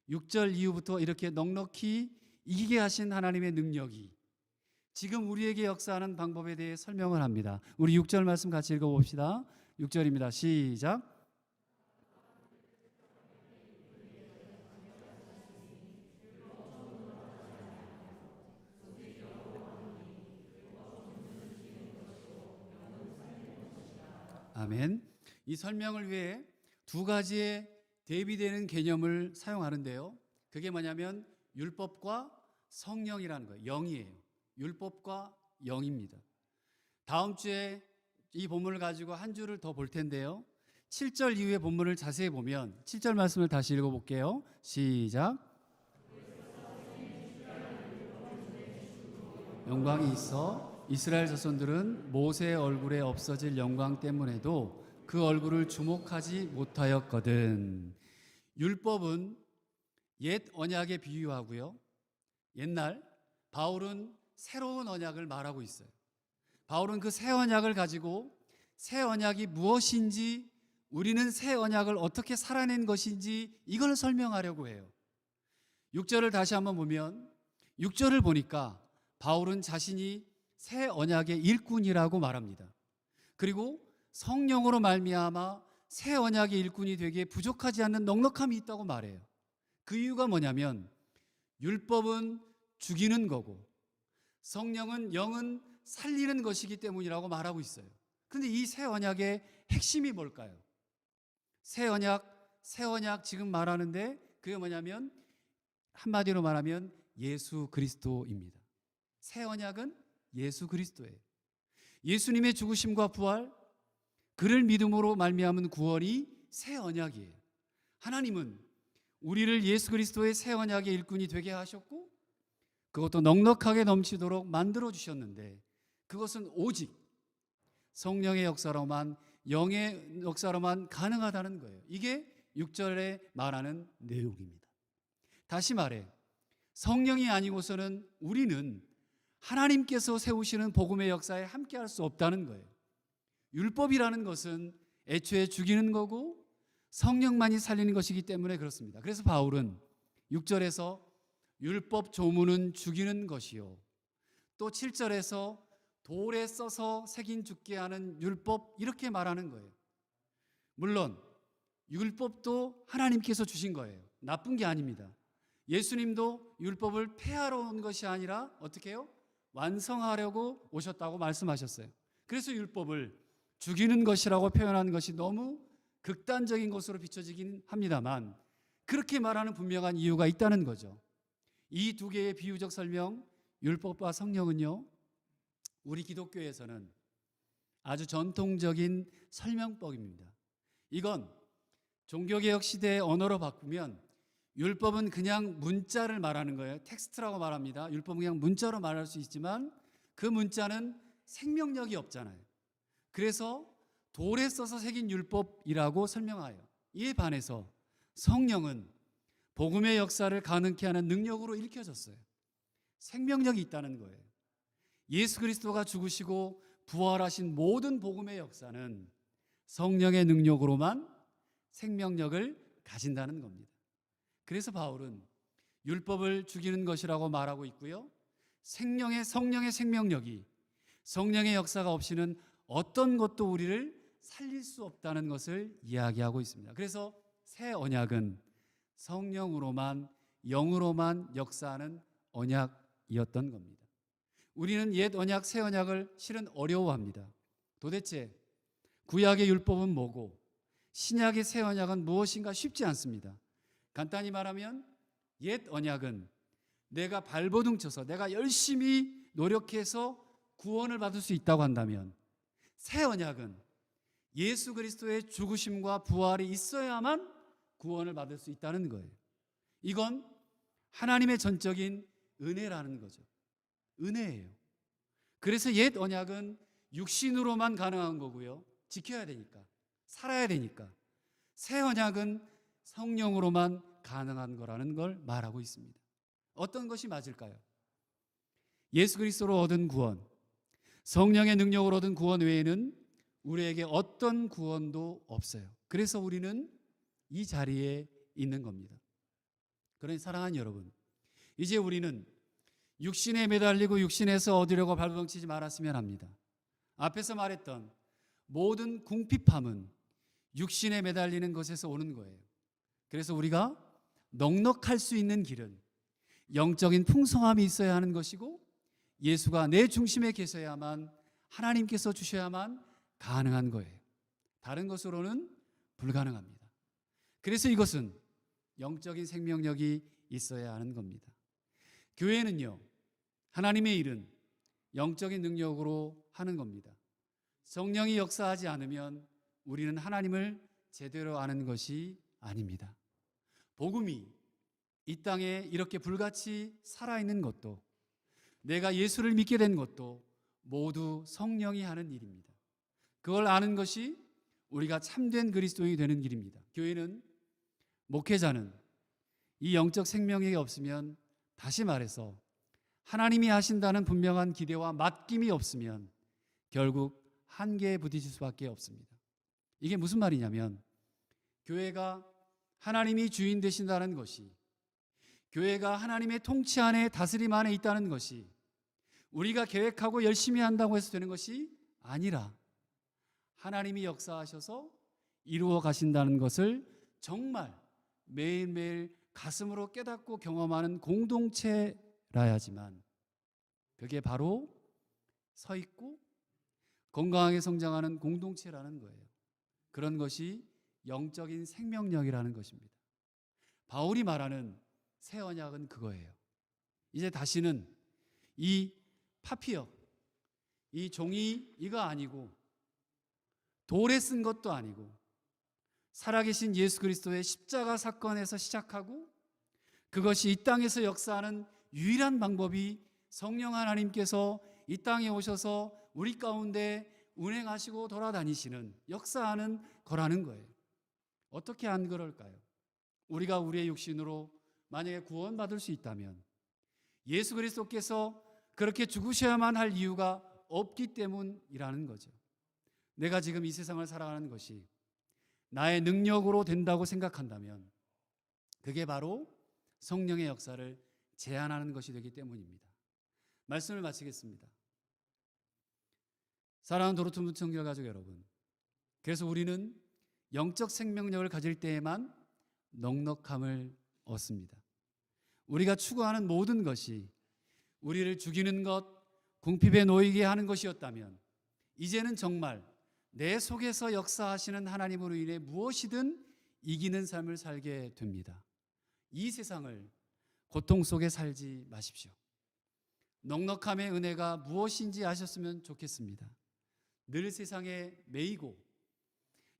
6절 이후부터 이렇게 넉넉히 이기게 하신 하나님의 능력이 지금 우리에게 역사하는 방법에 대해 설명을 합니다. 우리 6절 말씀 같이 읽어봅시다. 6절입니다. 시작. 아멘. 이 설명을 위해 두 가지의 대비되는 개념을 사용하는데요. 그게 뭐냐면 율법과 성령이라는 거예요. 영이에요. 율법과 영입니다. 다음 주에 이 본문을 가지고 한 주를 더 볼 텐데요. 7절 이후의 본문을 자세히 보면 7절 말씀을 다시 읽어볼게요. 시작. 영광이 있어 이스라엘 자손들은 모세의 얼굴에 없어질 영광 때문에도 그 얼굴을 주목하지 못하였거든. 율법은 옛 언약에 비유하고요. 옛날 바울은 새로운 언약을 말하고 있어요. 바울은 그 새 언약을 가지고 새 언약이 무엇인지, 우리는 새 언약을 어떻게 살아낸 것인지 이걸 설명하려고 해요. 6절을 다시 한번 보면 6절을 보니까 바울은 자신이 새 언약의 일꾼이라고 말합니다. 그리고 성령으로 말미암아 새 언약의 일꾼이 되기에 부족하지 않는 넉넉함이 있다고 말해요. 그 이유가 뭐냐면 율법은 죽이는 거고 성령은 영은 살리는 것이기 때문이라고 말하고 있어요. 그런데 이 새 언약의 핵심이 뭘까요? 새 언약 지금 말하는데 그게 뭐냐면 한마디로 말하면 예수 그리스도입니다. 새 언약은 예수 그리스도예요. 예수님의 죽으심과 부활, 그를 믿음으로 말미암은 구원이 새 언약이에요. 하나님은 우리를 예수 그리스도의 새 언약의 일꾼이 되게 하셨고 그것도 넉넉하게 넘치도록 만들어 주셨는데 그것은 오직 성령의 역사로만, 영의 역사로만 가능하다는 거예요. 이게 6절에 말하는 내용입니다. 다시 말해 성령이 아니고서는 우리는 하나님께서 세우시는 복음의 역사에 함께할 수 없다는 거예요. 율법이라는 것은 애초에 죽이는 거고 성령만이 살리는 것이기 때문에 그렇습니다. 그래서 바울은 6절에서 율법 조문은 죽이는 것이요, 또 7절에서 돌에 써서 새긴 죽게 하는 율법, 이렇게 말하는 거예요. 물론 율법도 하나님께서 주신 거예요. 나쁜 게 아닙니다. 예수님도 율법을 폐하러 온 것이 아니라 어떻게 해요? 완성하려고 오셨다고 말씀하셨어요. 그래서 율법을 죽이는 것이라고 표현하는 것이 너무 극단적인 것으로 비춰지긴 합니다만 그렇게 말하는 분명한 이유가 있다는 거죠. 이 두 개의 비유적 설명, 율법과 성령은요, 우리 기독교에서는 아주 전통적인 설명법입니다. 이건 종교개혁 시대의 언어로 바꾸면 율법은 그냥 문자를 말하는 거예요. 텍스트라고 말합니다. 율법은 그냥 문자로 말할 수 있지만 그 문자는 생명력이 없잖아요. 그래서 돌에 써서 새긴 율법이라고 설명하여 이에 반해서 성령은 복음의 역사를 가능케 하는 능력으로 읽혀졌어요. 생명력이 있다는 거예요. 예수 그리스도가 죽으시고 부활하신 모든 복음의 역사는 성령의 능력으로만 생명력을 가진다는 겁니다. 그래서 바울은 율법을 죽이는 것이라고 말하고 있고요. 성령의 생명력이 성령의 역사가 없이는 어떤 것도 우리를 살릴 수 없다는 것을 이야기하고 있습니다. 그래서 새 언약은 성령으로만 영으로만 역사하는 언약이었던 겁니다. 우리는 옛 언약, 새 언약을 실은 어려워합니다. 도대체 구약의 율법은 뭐고 신약의 새 언약은 무엇인가 쉽지 않습니다. 간단히 말하면 옛 언약은 내가 발버둥 쳐서 내가 열심히 노력해서 구원을 받을 수 있다고 한다면 새 언약은 예수 그리스도의 죽으심과 부활이 있어야만 구원을 받을 수 있다는 거예요. 이건 하나님의 전적인 은혜라는 거죠. 은혜예요. 그래서 옛 언약은 육신으로만 가능한 거고요. 지켜야 되니까, 살아야 되니까. 새 언약은 성령으로만 가능한 거라는 걸 말하고 있습니다. 어떤 것이 맞을까요? 예수 그리스도로 얻은 구원, 성령의 능력으로 얻은 구원 외에는 우리에게 어떤 구원도 없어요. 그래서 우리는 이 자리에 있는 겁니다. 그러니 사랑하는 여러분, 이제 우리는 육신에 매달리고 육신에서 얻으려고 발버둥치지 말았으면 합니다. 앞에서 말했던 모든 궁핍함은 육신에 매달리는 것에서 오는 거예요. 그래서 우리가 넉넉할 수 있는 길은 영적인 풍성함이 있어야 하는 것이고 예수가 내 중심에 계셔야만 하나님께서 주셔야만 가능한 거예요. 다른 것으로는 불가능합니다. 그래서 이것은 영적인 생명력이 있어야 하는 겁니다. 교회는요, 하나님의 일은 영적인 능력으로 하는 겁니다. 성령이 역사하지 않으면 우리는 하나님을 제대로 아는 것이 아닙니다. 복음이 이 땅에 이렇게 불같이 살아있는 것도 내가 예수를 믿게 된 것도 모두 성령이 하는 일입니다. 그걸 아는 것이 우리가 참된 그리스도인이 되는 길입니다. 교회는, 목회자는 이 영적 생명력이 없으면, 다시 말해서 하나님이 하신다는 분명한 기대와 맡김이 없으면 결국 한계에 부딪힐 수밖에 없습니다. 이게 무슨 말이냐면 교회가 하나님이 주인 되신다는 것이, 교회가 하나님의 통치 안에 다스림 안에 있다는 것이 우리가 계획하고 열심히 한다고 해서 되는 것이 아니라 하나님이 역사하셔서 이루어 가신다는 것을 정말 매일매일 가슴으로 깨닫고 경험하는 공동체라야지만 그게 바로 서 있고 건강하게 성장하는 공동체라는 거예요. 그런 것이 영적인 생명력이라는 것입니다. 바울이 말하는 새 언약은 그거예요. 이제 다시는 이 파피역, 이 종이 이거 아니고 돌에 쓴 것도 아니고 살아계신 예수 그리스도의 십자가 사건에서 시작하고 그것이 이 땅에서 역사하는 유일한 방법이 성령 하나님께서 이 땅에 오셔서 우리 가운데 운행하시고 돌아다니시는, 역사하는 거라는 거예요. 어떻게 안 그럴까요? 우리가 우리의 육신으로 만약에 구원받을 수 있다면 예수 그리스도께서 그렇게 죽으셔야만 할 이유가 없기 때문이라는 거죠. 내가 지금 이 세상을 살아가는 것이 나의 능력으로 된다고 생각한다면 그게 바로 성령의 역사를 제한하는 것이 되기 때문입니다. 말씀을 마치겠습니다. 사랑하는 도로트문청교 가족 여러분, 그래서 우리는 영적 생명력을 가질 때에만 넉넉함을 얻습니다. 우리가 추구하는 모든 것이 우리를 죽이는 것, 궁핍에 놓이게 하는 것이었다면 이제는 정말 내 속에서 역사하시는 하나님으로 인해 무엇이든 이기는 삶을 살게 됩니다. 이 세상을 고통 속에 살지 마십시오. 넉넉함의 은혜가 무엇인지 아셨으면 좋겠습니다. 늘 세상에 매이고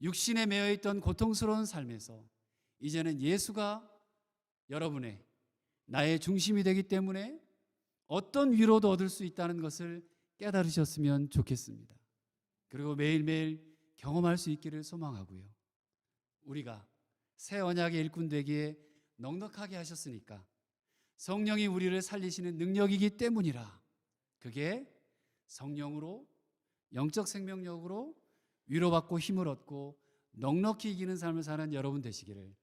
육신에 매여있던 고통스러운 삶에서 이제는 예수가 여러분의 나의 중심이 되기 때문에 어떤 위로도 얻을 수 있다는 것을 깨달으셨으면 좋겠습니다. 그리고 매일매일 경험할 수 있기를 소망하고요. 우리가 새 언약의 일꾼 되기에 넉넉하게 하셨으니까 성령이 우리를 살리시는 능력이기 때문이라 그게 성령으로 영적 생명력으로 위로받고 힘을 얻고 넉넉히 이기는 삶을 사는 여러분 되시기를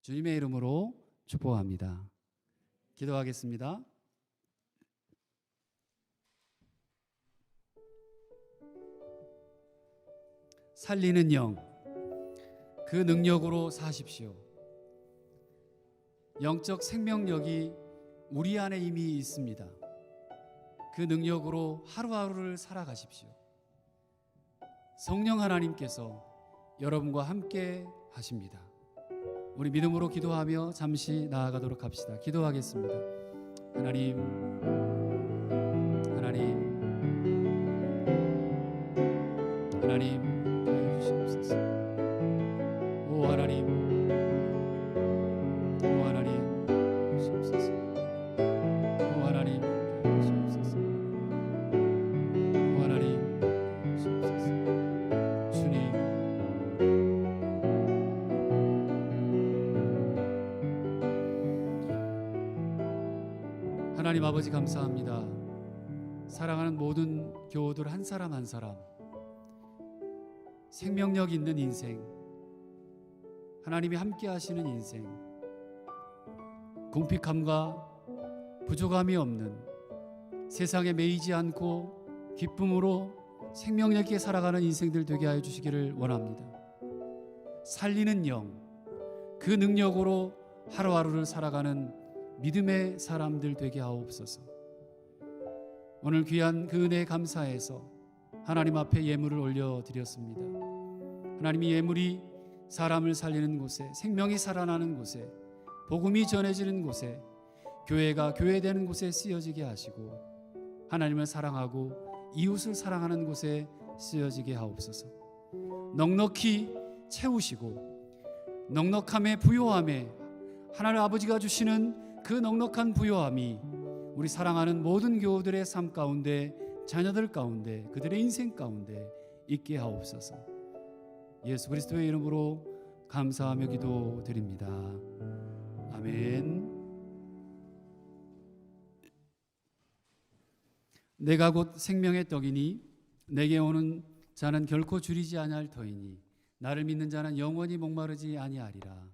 주님의 이름으로 축복합니다. 기도하겠습니다. 살리는 영, 그 능력으로 사십시오. 영적 생명력이 우리 안에 이미 있습니다. 그 능력으로 하루하루를 살아가십시오. 성령 하나님께서 여러분과 함께 하십니다. 우리 믿음으로 기도하며 잠시 나아가도록 합시다. 기도하겠습니다. 하나님, 도와주시옵소서. 오 하나님, 도와주시옵소서. 오 하나님, 도와주시옵소서. 오 하나님, 도와주시옵소서. 주님, 하나님 아버지 감사합니다. 사랑하는 모든 교우들 한 사람 한 사람 생명력 있는 인생, 하나님이 함께 하시는 인생, 궁핍함과 부족함이 없는 세상에 매이지 않고 기쁨으로 생명력 있게 살아가는 인생들 되게 하여 주시기를 원합니다. 살리는 영, 그 능력으로 하루하루를 살아가는 믿음의 사람들 되게 하옵소서. 오늘 귀한 그 은혜에 감사해서 하나님 앞에 예물을 올려드렸습니다. 하나님, 이 예물이 사람을 살리는 곳에, 생명이 살아나는 곳에, 복음이 전해지는 곳에, 교회가 교회되는 곳에 쓰여지게 하시고 하나님을 사랑하고 이웃을 사랑하는 곳에 쓰여지게 하옵소서. 넉넉히 채우시고 넉넉함에 부요함에 하나님 아버지가 주시는 그 넉넉한 부요함이 우리 사랑하는 모든 교우들의 삶 가운데, 자녀들 가운데, 그들의 인생 가운데 있게 하옵소서. 예수 그리스도의 이름으로 감사하며 기도드립니다. 아멘. 내가 곧 생명의 떡이니 내게 오는 자는 결코 줄이지 아니할 터이니 나를 믿는 자는 영원히 목마르지 아니하리라.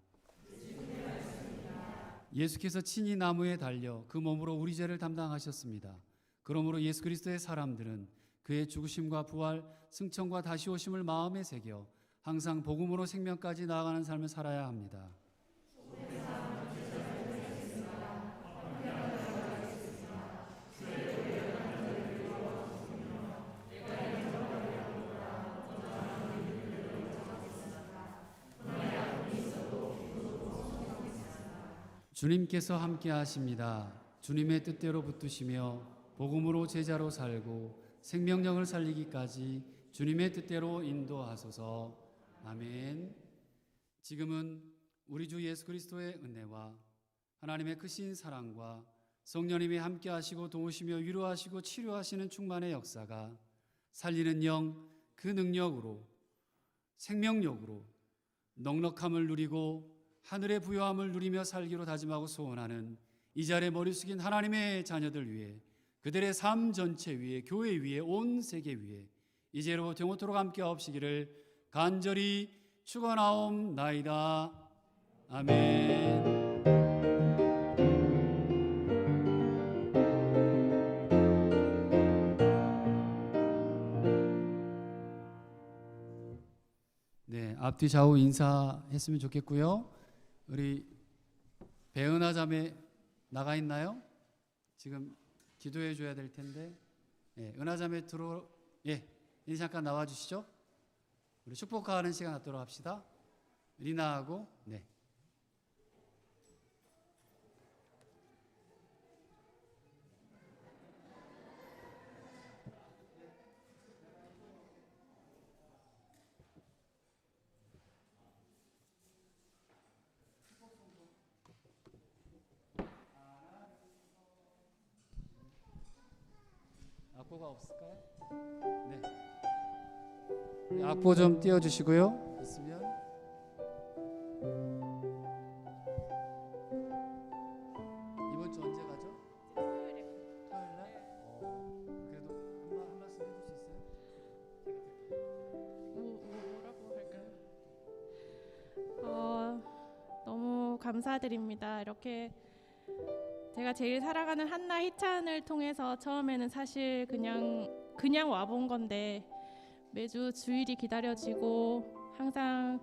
예수께서 친히 나무에 달려 그 몸으로 우리 죄를 담당하셨습니다. 그러므로 예수 그리스도의 사람들은 그의 죽으심과 부활, 승천과 다시 오심을 마음에 새겨 항상 복음으로 생명까지 나아가는 삶을 살아야 합니다. 주님께서 함께 하십니다. 주님의 뜻대로 붙드시며 복음으로 제자로 살고 생명력을 살리기까지 주님의 뜻대로 인도하소서. 아멘. 지금은 우리 주 예수 그리스도의 은혜와 하나님의 크신 사랑과 성령님이 함께 하시고 도우시며 위로하시고 치료하시는 충만의 역사가 살리는 영, 그 능력으로 생명력으로 넉넉함을 누리고 하늘의 부요함을 누리며 살기로 다짐하고 소원하는 이 자리에 머리 숙인 하나님의 자녀들 위해, 그들의 삶 전체 위에, 교회 위에, 온 세계 위에 이제로 영원토록 함께 하옵시기를 간절히 축원하옵나이다. 아멘. 네, 앞뒤 좌우 인사했으면 좋겠고요. 우리 배은하 자매 나가 있나요? 지금 기도해 줘야 될 텐데. 예, 은하 자매 이제 잠깐 나와 주시죠. 우리 축복하는 시간 갖도록 합시다. 리나하고 네. 악보가 없을까요? 네. 네, 악보 좀 띄워주시고요. 있으면. 이번 주 언제 가죠? 토요일 날? 그래도 한 말씀 해줄 수 있어요? 뭐라고 할까요? 너무 감사드립니다. 이렇게 제가 제일 사랑하는 한나 희찬을 통해서 처음에는 사실 그냥 와본 건데 매주 주일이 기다려지고 항상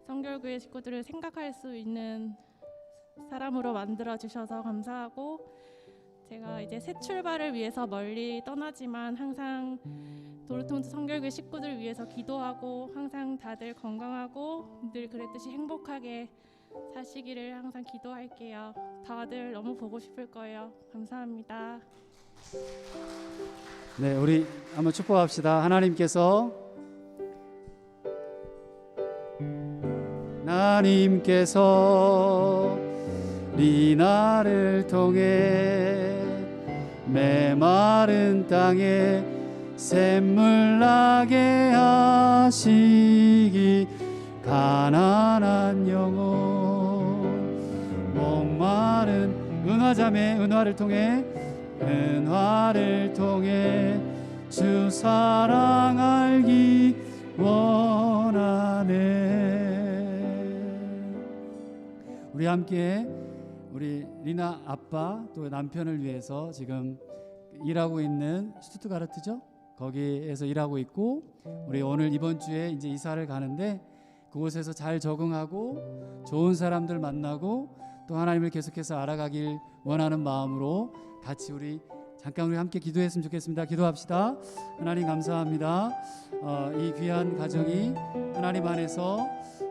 성결교회 식구들을 생각할 수 있는 사람으로 만들어 주셔서 감사하고, 제가 이제 새 출발을 위해서 멀리 떠나지만 항상 도르통트 성결교회 식구들을 위해서 기도하고 항상 다들 건강하고 늘 그랬듯이 행복하게 사시기를 항상 기도할게요. 다들 너무 보고 싶을 거예요. 감사합니다. 네, 우리 한번 축복합시다. 하나님께서 리나를 통해 메마른 땅에 샘물 나게 하시기, 가난한 영혼 목마른 은화자매 은화를 통해 주 사랑 알기 원하네. 우리 함께 우리 리나 아빠 또 남편을 위해서 지금 일하고 있는 슈투트가르트죠? 거기에서 일하고 있고, 우리 오늘 이번 주에 이제 이사를 가는데 그곳에서 잘 적응하고 좋은 사람들 만나고 또 하나님을 계속해서 알아가길 원하는 마음으로 같이 우리 함께 기도했으면 좋겠습니다. 기도합시다. 하나님 감사합니다. 이 귀한 가정이 하나님 안에서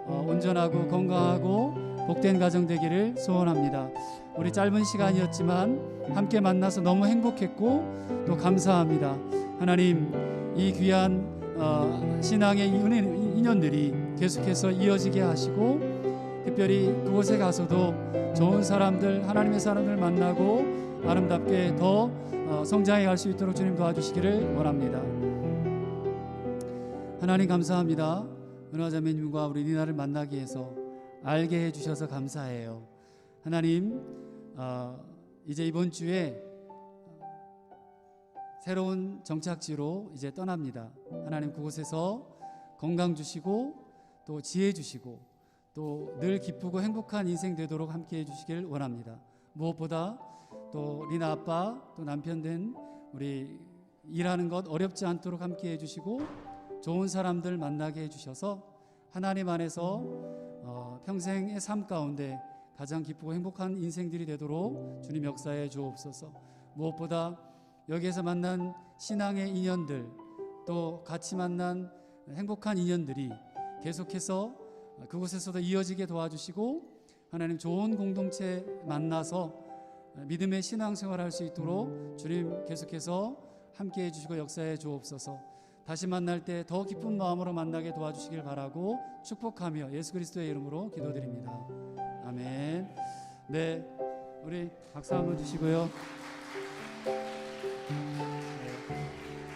온전하고 건강하고 복된 가정 되기를 소원합니다. 우리 짧은 시간이었지만 함께 만나서 너무 행복했고 또 감사합니다. 하나님, 이 귀한 신앙의 인연들이 계속해서 이어지게 하시고, 특별히 그곳에 가서도 좋은 사람들, 하나님의 사람들 만나고 아름답게 더 성장해 갈 수 있도록 주님 도와주시기를 원합니다. 하나님 감사합니다. 은화자매님과 우리 리나를 만나기 위해서 알게 해주셔서 감사해요. 하나님, 이제 이번 주에 새로운 정착지로 이제 떠납니다. 하나님, 그곳에서 건강 주시고 또 지혜 주시고 또 늘 기쁘고 행복한 인생 되도록 함께 해주시길 원합니다. 무엇보다 또 리나 아빠 또 남편 된 우리 일하는 것 어렵지 않도록 함께 해주시고 좋은 사람들 만나게 해주셔서 하나님 안에서 평생의 삶 가운데 가장 기쁘고 행복한 인생들이 되도록 주님 역사해 주옵소서. 무엇보다 여기에서 만난 신앙의 인연들, 또 같이 만난 행복한 인연들이 계속해서 그곳에서도 이어지게 도와주시고 하나님 좋은 공동체 만나서 믿음의 신앙생활 할 수 있도록 주님 계속해서 함께 해주시고 역사해 주옵소서. 다시 만날 때 더 기쁜 마음으로 만나게 도와주시길 바라고 축복하며 예수 그리스도의 이름으로 기도드립니다. 아멘. 네, 우리 박수 한번 주시고요.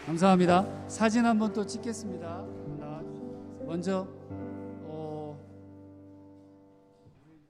감사합니다. 사진 한번 또 찍겠습니다. 먼저